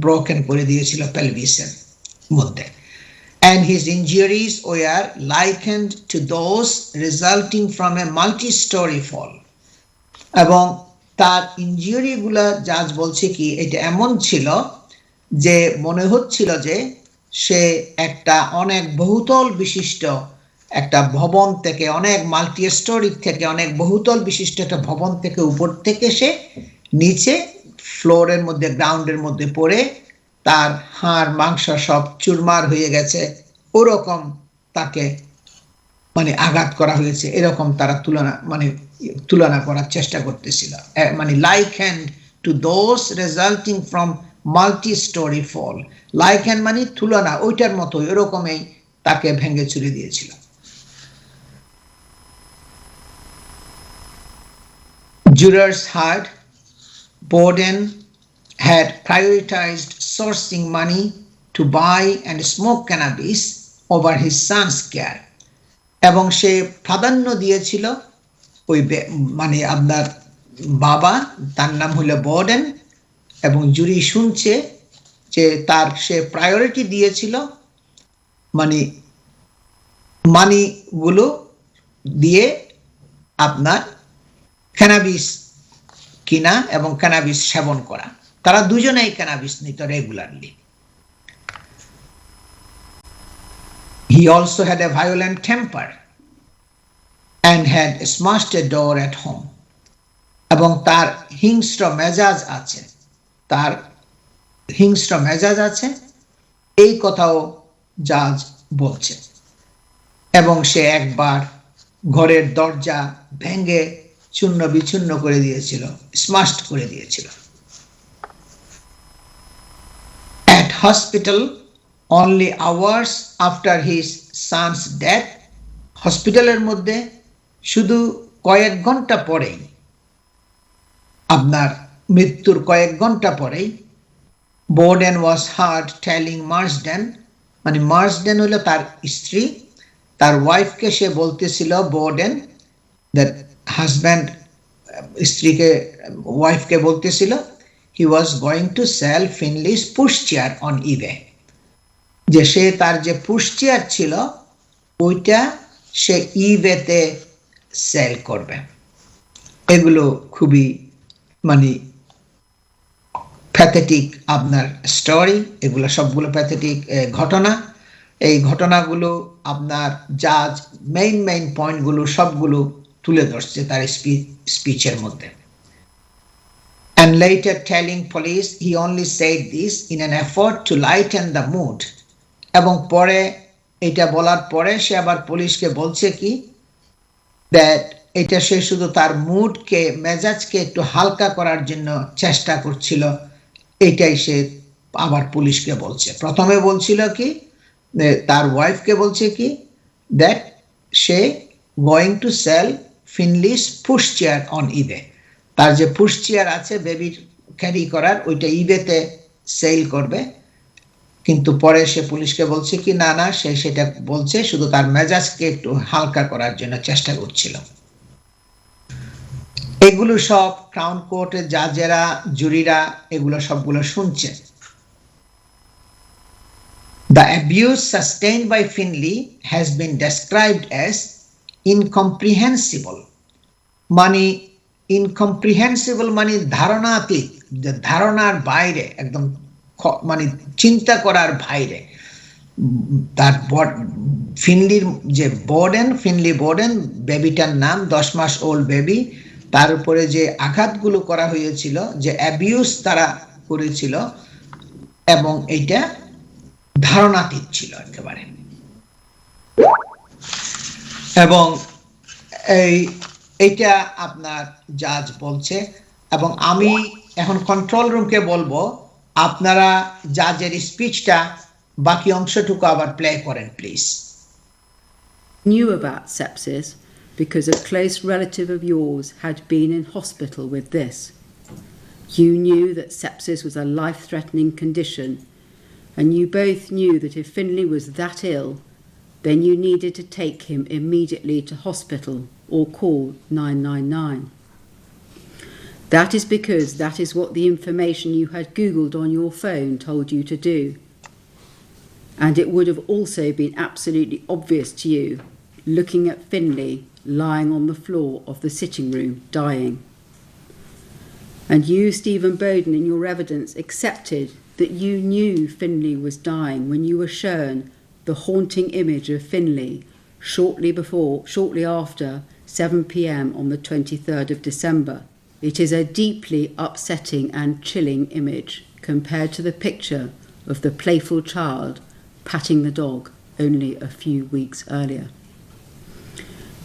ব্রোকেন করে দিয়েছিল পেলভিসের মধ্যে। And his injuries were likened to those resulting from a multi-story fall. এবং তার ইনজুরি গুলা জাজ বলছে কি এটা এমন ছিল যে মনে হচ্ছিল যে সে একটা অনেক বহুতল বিশিষ্ট একটা ভবন থেকে, অনেক মাল্টি স্টোরি থেকে, অনেক বহুতল বিশিষ্ট একটা ভবন থেকে উপর থেকে সে নিচে ফ্লোরের মধ্যে, গ্রাউন্ডের মধ্যে পড়ে তার হাড় মাংস সব চুরমার হয়ে গেছে, ওরকম তাকে মানে আঘাত করা হয়েছে, এরকম তারা তুলনা করার চেষ্টা করতেছিল। মানে likened to those resulting from multi-story fall. Likened মানে তুলনা, ওইটার মতো এরকমই তাকে ভেঙে চুরে দিয়েছিল। Jurors heard Borden had prioritized sourcing money to buy and smoke cannabis over his son's care, এবং সে প্রাধান্য দিয়েছিল ওই মানে আপনার বাবা, তার নাম হলো বর্ডেন, এবং জুরি শুনছে যে তার সে প্রায়োরিটি দিয়েছিল মানিগুলো দিয়ে আপনার ক্যানাবিস কিনা এবং ক্যানাবিস সেবন করা। তারা দুজনেই ক্যানাবিস নিত regularly. He also had a violent temper and had smashed a door at home. এবং তার হিংস্র মেজাজ আছে এই কথাও জাজ বলছে। এবং সে একবার ঘরের দরজা ভেঙে চূর্ণ বিচূর্ণ করে দিয়েছিল, স্মাশড করে দিয়েছিল। At hospital, only hours after his son's death, হসপিটালের মধ্যে শুধু কয়েক ঘন্টা পরেই, আপনার মৃত্যুর কয়েক ঘন্টা পরেই, Borden was heard telling Marsden, মানে মার্সডেন হলো তার স্ত্রী, তার ওয়াইফকে সে বলতেছিল, Borden that husband স্ত্রীকে ওয়াইফকে বলতেছিল he was going to sell Finley's pushchair on eBay, যে সে তার যে পুশচেয়ার ছিল ওইটা সে ইবেতে সেল করবে। এগুলো খুবই মানে প্যাথেটিক আপনার স্টোরি, এগুলো সবগুলো প্যাথেটিক ঘটনা। এই ঘটনাগুলো আপনার জাজ মেইন পয়েন্টগুলো সবগুলো তুলে ধরছে তার স্পিচের মধ্যে। And later telling police he only said this in an effort to lighten the mood. এবং পরে এটা বলার পরে সে আবার পুলিশকে বলছে কি that এটা সে শুধু তার মুডকে, মেজাজকে একটু হালকা করার জন্য চেষ্টা করছিল, এটাই সে আবার পুলিশকে বলছে। প্রথমে বলছিল কি তার ওয়াইফকে বলছে কি that say going to sell Finley's pushchair on eBay, তার যে পুশচেয়ার আছে বেবির ক্যারি করার, ওইটা ইবেতে সেল করবে। কিন্তু পরে সে পুলিশকে বলছে কি না সে সেটা বলছে শুধু তার মেজাজকে একটু হালকা করার জন্য চেষ্টা করছিল। এগুলো সব ক্রাউন কোর্টের জাজেরা, জুরিরা এগুলো সবগুলো শুনছে। The abuse sustained by Finley has been described as incomprehensible. মানে incomprehensible মানে ধারণাতীত, যে ধারণার বাইরে, একদম মানে চিন্তা করার বাইরে। তার ফিনলির যে ফিনলি বর্ডেন বেবিটার নাম, 10 মাস ওল্ড বেবি, তার উপরে যে আঘাতগুলো করা হয়েছিল, যে অ্যাবিউজ তারা করেছিল, এবং এইটা ধারণাতীত ছিল একেবারে। এবং এইটা আপনার জাজ বলছে। এবং আমি এখন কন্ট্রোল রুমকে বলবো আপনারা জাজের স্পিচটা বাকি অংশটুকু আবার প্লে করেন please. Knew about sepsis because a close relative of yours had been in hospital with this. You knew that sepsis was a life-threatening condition and you both knew that if Finlay was that ill, then you needed to take him immediately to hospital or call 999. That is because that is what the information you had Googled on your phone told you to do. And it would have also been absolutely obvious to you, looking at Finlay lying on the floor of the sitting room, dying. And you, Stephen Bowden, in your evidence accepted that you knew Finlay was dying when you were shown the haunting image of Finlay shortly after 7 p.m. on the 23rd of December. It is a deeply upsetting and chilling image compared to the picture of the playful child patting the dog only a few weeks earlier.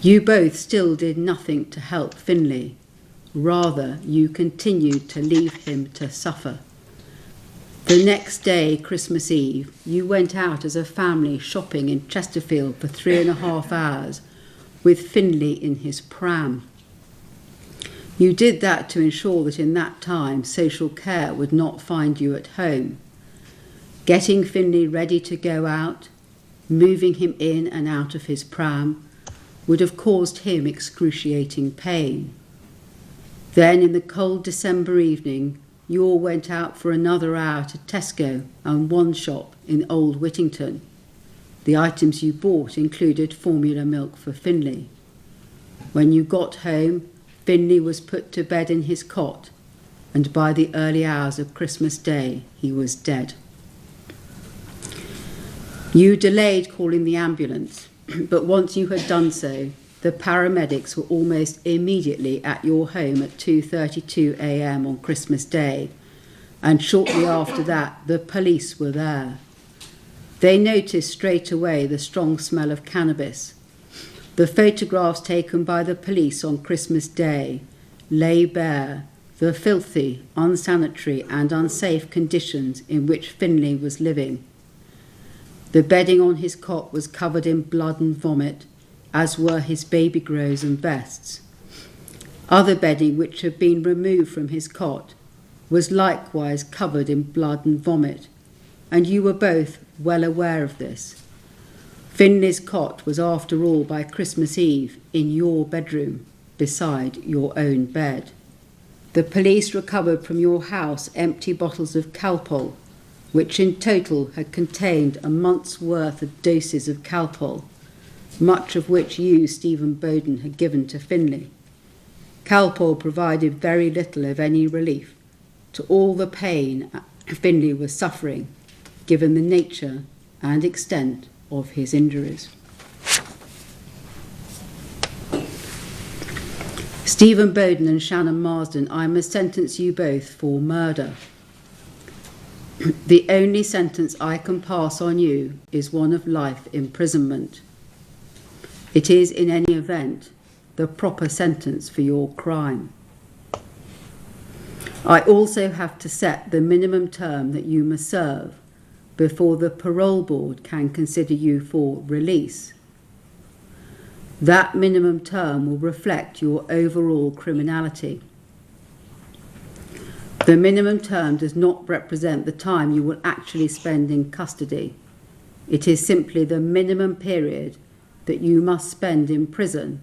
You both still did nothing to help Finlay. Rather, you continued to leave him to suffer. The next day, Christmas Eve, you went out as a family shopping in Chesterfield for 3.5 hours with Finlay in his pram. You did that to ensure that in that time social care would not find you at home. Getting Finlay ready to go out, moving him in and out of his pram, would have caused him excruciating pain. Then in the cold December evening, you all went out for another hour to Tesco and One Shop in Old Whittington. The items you bought included formula milk for Finlay. When you got home, Finlay was put to bed in his cot, and by the early hours of Christmas Day, he was dead. You delayed calling the ambulance, but once you had done so, the paramedics were almost immediately at your home at 2:32 a.m. on Christmas Day, and shortly after that, the police were there. They noticed straight away the strong smell of cannabis. The photographs taken by the police on Christmas Day lay bare the filthy, unsanitary and unsafe conditions in which Finlay was living. The bedding on his cot was covered in blood and vomit, as were his baby grows and vests. Other bedding which had been removed from his cot was likewise covered in blood and vomit, and you were both well aware of this. Finlay's cot was after all by Christmas Eve in your bedroom, beside your own bed. The police recovered from your house empty bottles of Calpol, which in total had contained a month's worth of doses of Calpol, much of which you, Stephen Bowden, had given to Finlay. Calpol provided very little of any relief to all the pain Finlay was suffering, given the nature and extent of his injuries. Stephen Bowden and Shannon Marsden, I must sentence you both for murder. The only sentence I can pass on you is one of life imprisonment. It is, in any event, the proper sentence for your crime. I also have to set the minimum term that you must serve before the parole board can consider you for release. That minimum term will reflect your overall criminality. The minimum term does not represent the time you will actually spend in custody. It is simply the minimum period that you must spend in prison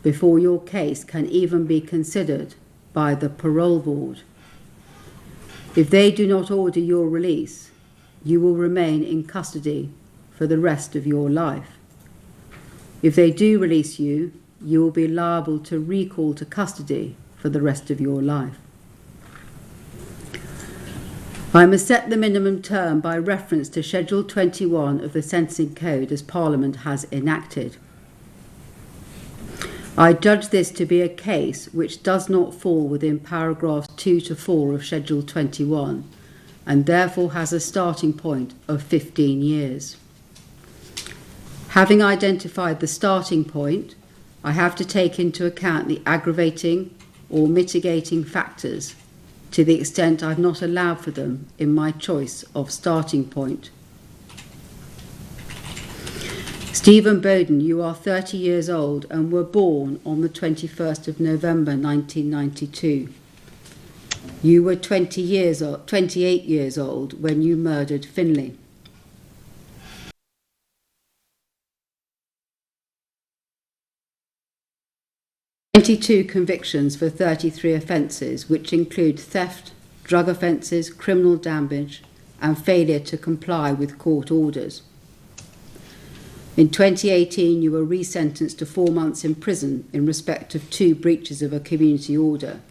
before your case can even be considered by the parole board. If they do not order your release, you will remain in custody for the rest of your life. If they do release you, you will be liable to recall to custody for the rest of your life. I must set the minimum term by reference to Schedule 21 of the Sentencing Code as Parliament has enacted. I judge this to be a case which does not fall within paragraphs 2 to 4 of Schedule 21 and therefore has a starting point of 15 years. Having identified the starting point, I have to take into account the aggravating or mitigating factors to the extent I've not allowed for them in my choice of starting point. Stephen Bowden, you are 30 years old and were born on the 21st of November 1992. You were 28 years old when you murdered Finlay. Two convictions for 33 offences, which include theft, drug offences, criminal damage, and failure to comply with court orders. In 2018, you were resentenced to 4 months in prison in respect of 2 breaches of a community order.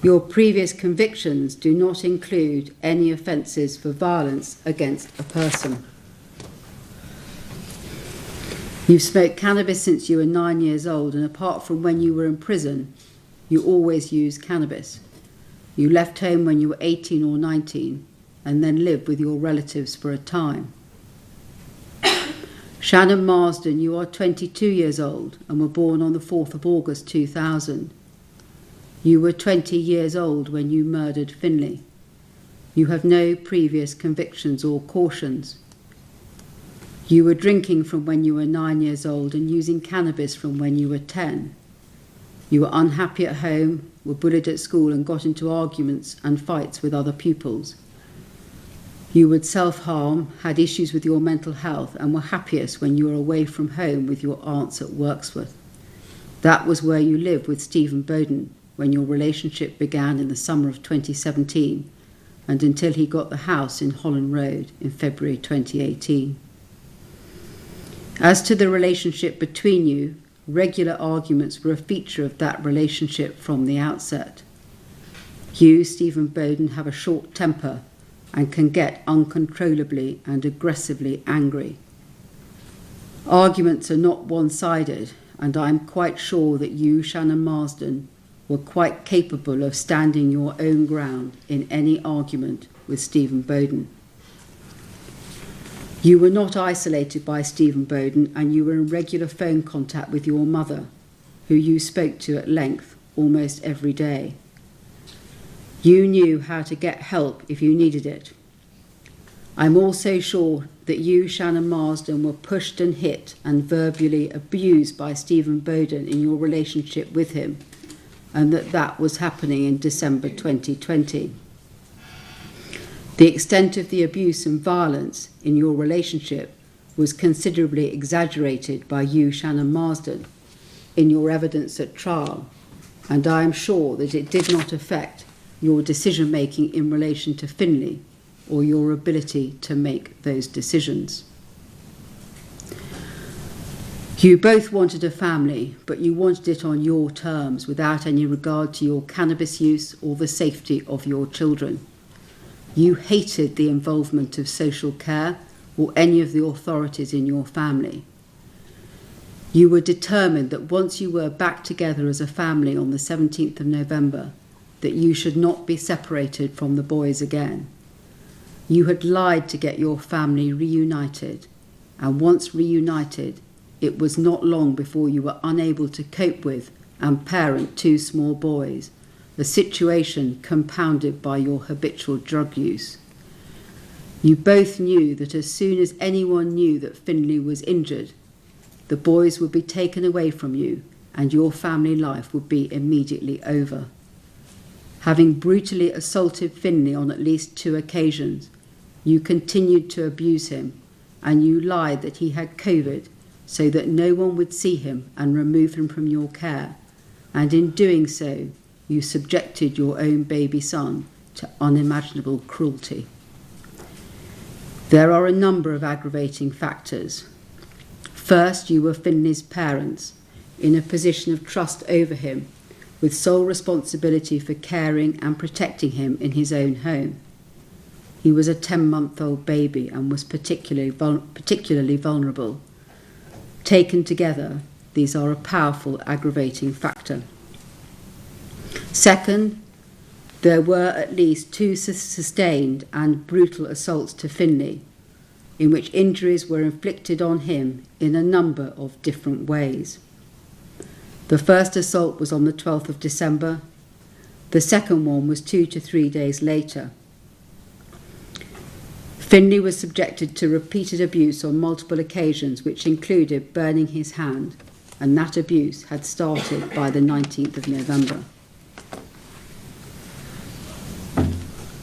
Your previous convictions do not include any offences for violence against a person. You've smoked cannabis since you were 9 years old, and apart from when you were in prison, you always used cannabis. You left home when you were 18 or 19 and then lived with your relatives for a time. Shannon Marsden, you are 22 years old and were born on the 4th of August 2000. You were 20 years old when you murdered Finlay. You have no previous convictions or cautions. You were drinking from when you were 9 years old and using cannabis from when you were 10. You were unhappy at home, were bullied at school and got into arguments and fights with other pupils. You would self-harm, had issues with your mental health, and were happiest when you were away from home with your aunts at Wirksworth. That was where you lived with Stephen Bowden when your relationship began in the summer of 2017 and until he got the house in Holland Road in February 2018. As to the relationship between you, regular arguments were a feature of that relationship from the outset. You, Stephen Bowden, have a short temper and can get uncontrollably and aggressively angry. Arguments are not one-sided, and I am quite sure that you, Shannon Marsden, were quite capable of standing your own ground in any argument with Stephen Bowden. You were not isolated by Stephen Bowden, and you were in regular phone contact with your mother, who you spoke to at length almost every day. You knew how to get help if you needed it. I'm also sure that you, Shannon Marsden, were pushed and hit and verbally abused by Stephen Bowden in your relationship with him, and that was happening in December 2020. The extent of the abuse and violence in your relationship was considerably exaggerated by you, Shannon Marsden, in your evidence at trial, and I am sure that it did not affect your decision-making in relation to Finlay or your ability to make those decisions. You both wanted a family, but you wanted it on your terms without any regard to your cannabis use or the safety of your children. You hated the involvement of social care or any of the authorities in your family. You were determined that once you were back together as a family on the 17th of November, that you should not be separated from the boys again. You had lied to get your family reunited, and once reunited, it was not long before you were unable to cope with and parent 2 small boys, a situation compounded by your habitual drug use. You both knew that as soon as anyone knew that Finlay was injured, the boys would be taken away from you and your family life would be immediately over. Having brutally assaulted Finlay on at least 2 occasions, you continued to abuse him, and you lied that he had COVID so that no one would see him and remove him from your care, and in doing so, you subjected your own baby son to unimaginable cruelty. There are a number of aggravating factors. First, you were Finlay's parents, in a position of trust over him, with sole responsibility for caring and protecting him in his own home. He was a 10-month-old baby and was particularly vulnerable. Taken together, these are a powerful aggravating factor. Second, there were at least 2 sustained and brutal assaults to Finlay, in which injuries were inflicted on him in a number of different ways. The first assault was on the 12th of December. The second one was 2 to 3 days later. Finlay was subjected to repeated abuse on multiple occasions, which included burning his hand, and that abuse had started by the 19th of November.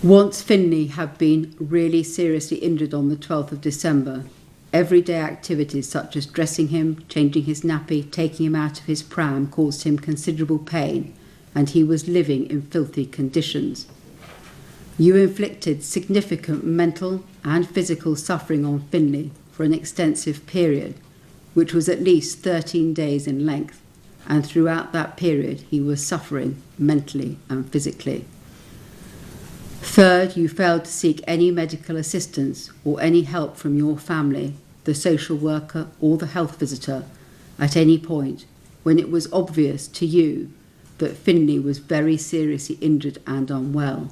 Once Finley had been really seriously injured on the 12th of December, everyday activities such as dressing him, changing his nappy, taking him out of his pram caused him considerable pain, and he was living in filthy conditions. You inflicted significant mental and physical suffering on Finley for an extensive period, which was at least 13 days in length, and throughout that period he was suffering mentally and physically. Third, you failed to seek any medical assistance or any help from your family, the social worker or the health visitor at any point when it was obvious to you that Finley was very seriously injured and unwell.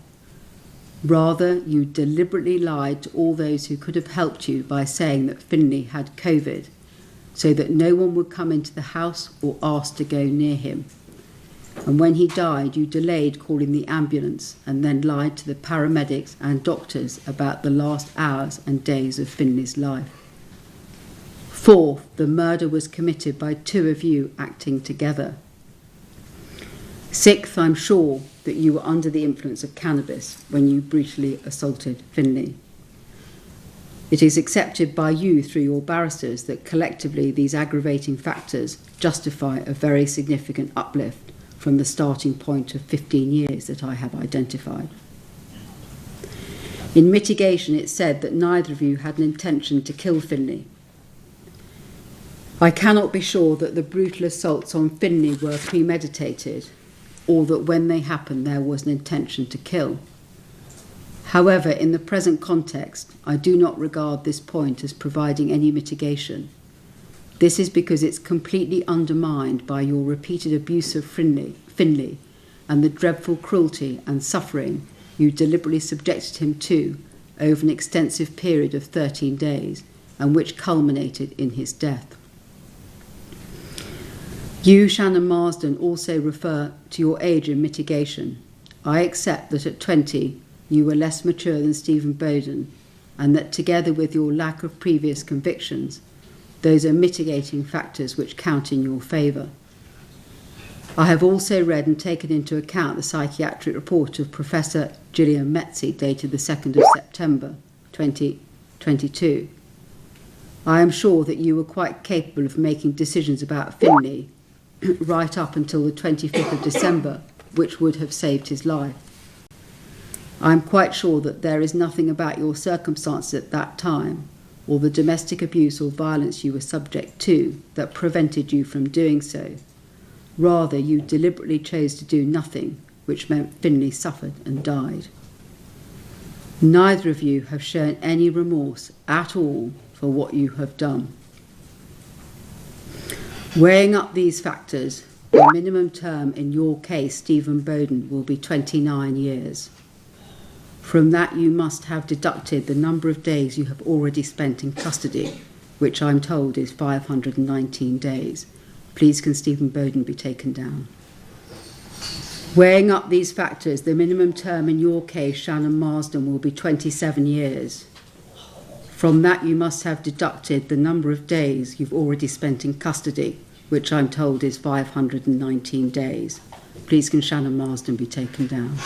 Rather, you deliberately lied to all those who could have helped you by saying that Finley had COVID, so that no one would come into the house or ask to go near him. And when he died, you delayed calling the ambulance and then lied to the paramedics and doctors about the last hours and days of Finley's life. Fourth, the murder was committed by two of you acting together. Sixth, I'm sure that you were under the influence of cannabis when you brutally assaulted Finley. It is accepted by you through your barristers that collectively these aggravating factors justify a very significant uplift from the starting point of 15 years that I have identified. In mitigation, it's said that neither of you had an intention to kill Finley. I cannot be sure that the brutal assaults on Finley were premeditated, or that when they happened there was an intention to kill. However, in the present context, I do not regard this point as providing any mitigation. This is because it's completely undermined by your repeated abuse of Finley and the dreadful cruelty and suffering you deliberately subjected him to over an extensive period of 13 days, and which culminated in his death. You, Shannon Marsden, also refer to your age in mitigation. I accept that at 20 you were less mature than Stephen Bowden, and that together with your lack of previous convictions, those are mitigating factors which count in your favour. I have also read and taken into account the psychiatric report of Professor Gillian Metzi dated the 2nd of September 2022. I am sure that you were quite capable of making decisions about Finley right up until the 25th of December, which would have saved his life. I am quite sure that there is nothing about your circumstances at that time, or the domestic abuse or violence you were subject to, that prevented you from doing so. Rather, you deliberately chose to do nothing, which meant Finley suffered and died. Neither of you have shown any remorse at all for what you have done. Weighing up these factors, the minimum term in your case, Stephen Bowden, will be 29 years. From that, you must have deducted the number of days you have already spent in custody, which I'm told is 519 days. Please can Stephen Bowden be taken down. Weighing up these factors, the minimum term in your case, Shannon Marsden, will be 27 years. From that, you must have deducted the number of days you've already spent in custody, which I'm told is 519 days. Please can Shannon Marsden be taken down.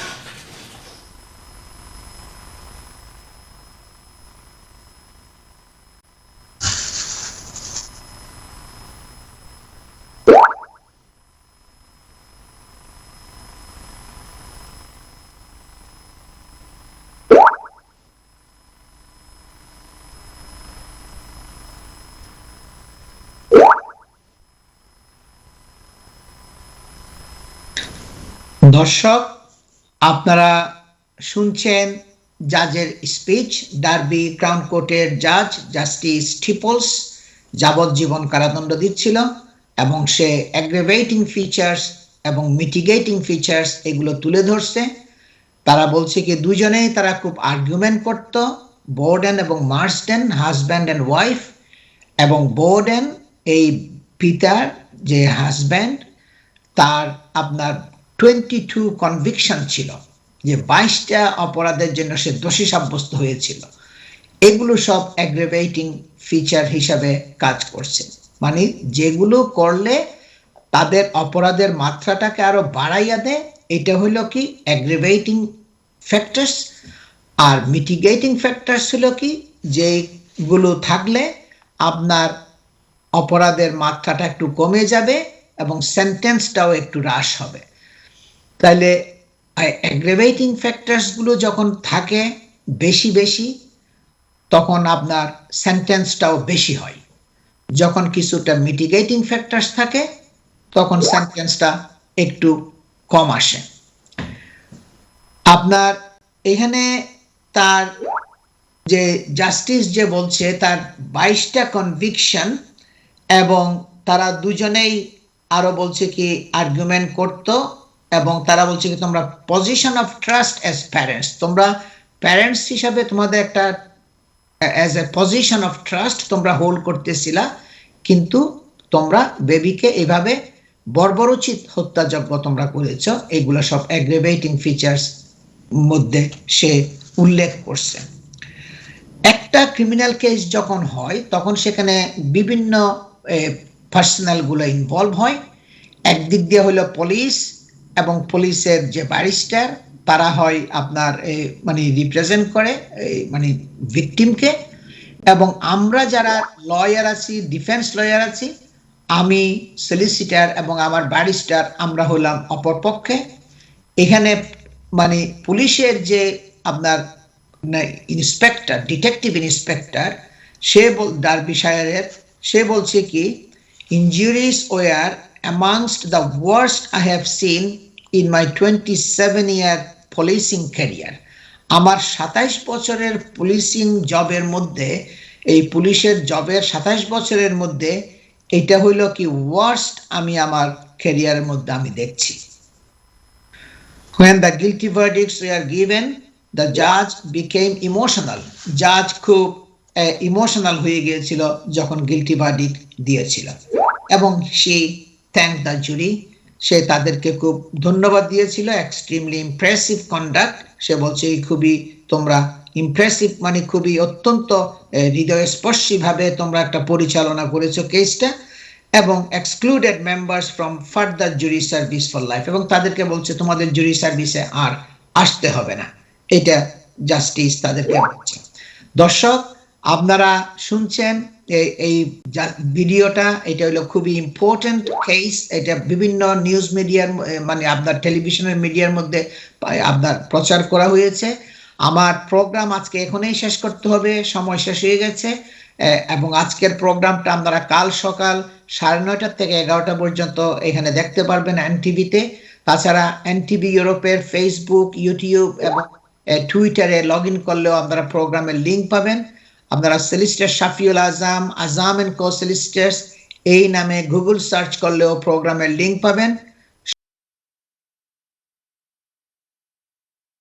দর্শক, আপনারা শুনছেন জাজের speech. Derby crown কোর্টের জাজ justice টিপলস যাবজ্জীবন কারাদণ্ড দিচ্ছিল এবং সে অ্যাগ্রেভেটিং features এবং মিটিগেটিং ফিচার্স এগুলো তুলে ধরছে। তারা বলছে কি দুজনেই তারা খুব আর্গুমেন্ট করত, বোর্ডেন এবং মার্সডেন, হাজব্যান্ড অ্যান্ড ওয়াইফ। এবং বোর্ডেন এই পিতার যে হাজব্যান্ড, তার আপনার 22 কনভিকশন ছিল, যে 22টা অপরাধের জন্য সে দোষী সাব্যস্ত হয়েছিল। এগুলো সব অ্যাগ্রেভেটিং ফিচার হিসাবে কাজ করছে, মানে যেগুলো করলে তাদের অপরাধের মাত্রাটাকে আরো বাড়াইয়া দেয়, এটা হইল কি অ্যাগ্রেভেটিং ফ্যাক্টরস, আর মিটিগেটিং ফ্যাক্টরস হলো কি, যেগুলো থাকলে আপনার অপরাধের মাত্রাটা একটু কমে যাবে এবং সেন্টেন্সটাও একটু হ্রাস হবে। তাহলে অ্যাগ্রেভেটিং ফ্যাক্টরসগুলো যখন থাকে বেশি বেশি, তখন আপনার সেন্টেন্সটাও বেশি হয়। যখন কিছুটা মিটিগেটিং ফ্যাক্টরস থাকে তখন সেন্টেন্সটা একটু কম আসে। আপনার এখানে তার যে জাস্টিস যে বলছে তার 22টা কনভিকশন, এবং তারা দুজনেই আরো বলছে কি আর্গুমেন্ট করতো, এবং তারা বলছে কি তোমরা position of trust as parents, তোমরা প্যারেন্টস হিসাবে তোমাদের একটা as a position of trust তোমরা হোল্ড করতেছিলা, কিন্তু তোমরা বেবিকে এভাবে বর্বরোচিত হত্যাযজ্ঞ তোমরা করেছ। এগুলো সব অ্যাগ্রেভেটিং ফিচার্স মধ্যে সে উল্লেখ করছে। একটা ক্রিমিনাল কেস যখন হয় তখন সেখানে বিভিন্ন পার্সোনালগুলো ইনভলভ হয়। একদিক দিয়ে হলো পুলিশ, এবং পুলিশের যে ব্যারিস্টার তারা হয় আপনার মানে রিপ্রেজেন্ট করে মানে ভিকটিমকে, এবং আমরা যারা লয়ার আছি, ডিফেন্স লয়ার আছি, আমি সলিসিটার এবং আমার ব্যারিস্টার, আমরা হলাম অপরপক্ষে। এখানে মানে পুলিশের যে আপনার ইন্সপেক্টর, ডিটেকটিভ ইন্সপেক্টর, সে ডার্বিশায়ারের, সে বলছে কি injuries were amongst the worst I have seen in my 27-year policing career. আমার 27 বছরের পুলিশিং জবের মধ্যে, এই পুলিশের জবের 27 বছরের মধ্যে এটা হইল কি ওয়ার্স্ট আমি আমার ক্যারিয়ারের মধ্যে আমি দেখছি। When the guilty verdicts were given, the judge became emotional. জাজ খুব ইমোশনাল হয়ে গিয়েছিল যখন গিলটি ভার্ডিক্ট দিয়েছিল, এবং সে থ্যাংক দ্য জুরি, সে তাদেরকে খুব ধন্যবাদ দিয়েছিল। এক্সট্রিমলি ইমপ্রেসিভ কন্ডাক্ট, সে বলছে খুবই তোমরা ইমপ্রেসিভ, মানে খুবই অত্যন্ত হৃদয়স্পর্শীভাবে তোমরা একটা পরিচালনা করেছো কেসটা, এবং excluded members from further jury service for life, এবং তাদেরকে বলছে তোমাদের জুরি সার্ভিসে আর আসতে হবে না। এটা জাস্টিস তাদেরকে বলছে। দর্শক, আপনারা শুনছেন এই ভিডিওটা, এটা হলো খুবই ইম্পর্টেন্ট কেস। এটা বিভিন্ন নিউজ মিডিয়ার মানে আপনার টেলিভিশনের মিডিয়ার মধ্যে আপনার প্রচার করা হয়েছে। আমার প্রোগ্রাম আজকে এখনই শেষ করতে হবে, সময় শেষ হয়ে গেছে, এবং আজকের প্রোগ্রামটা আপনারা কাল সকাল 9:30 থেকে 11টা পর্যন্ত এখানে দেখতে পারবেন এনটিভিতে। তাছাড়া এনটিভি ইউরোপের ফেসবুক, ইউটিউব এবং টুইটারে লগ ইন করলেও আপনারা প্রোগ্রামের লিঙ্ক পাবেন। আপনারা solicitor Shafiul Azam and co solicitors এই নামে গুগল সার্চ করলেও প্রোগ্রামের লিঙ্ক পাবেন।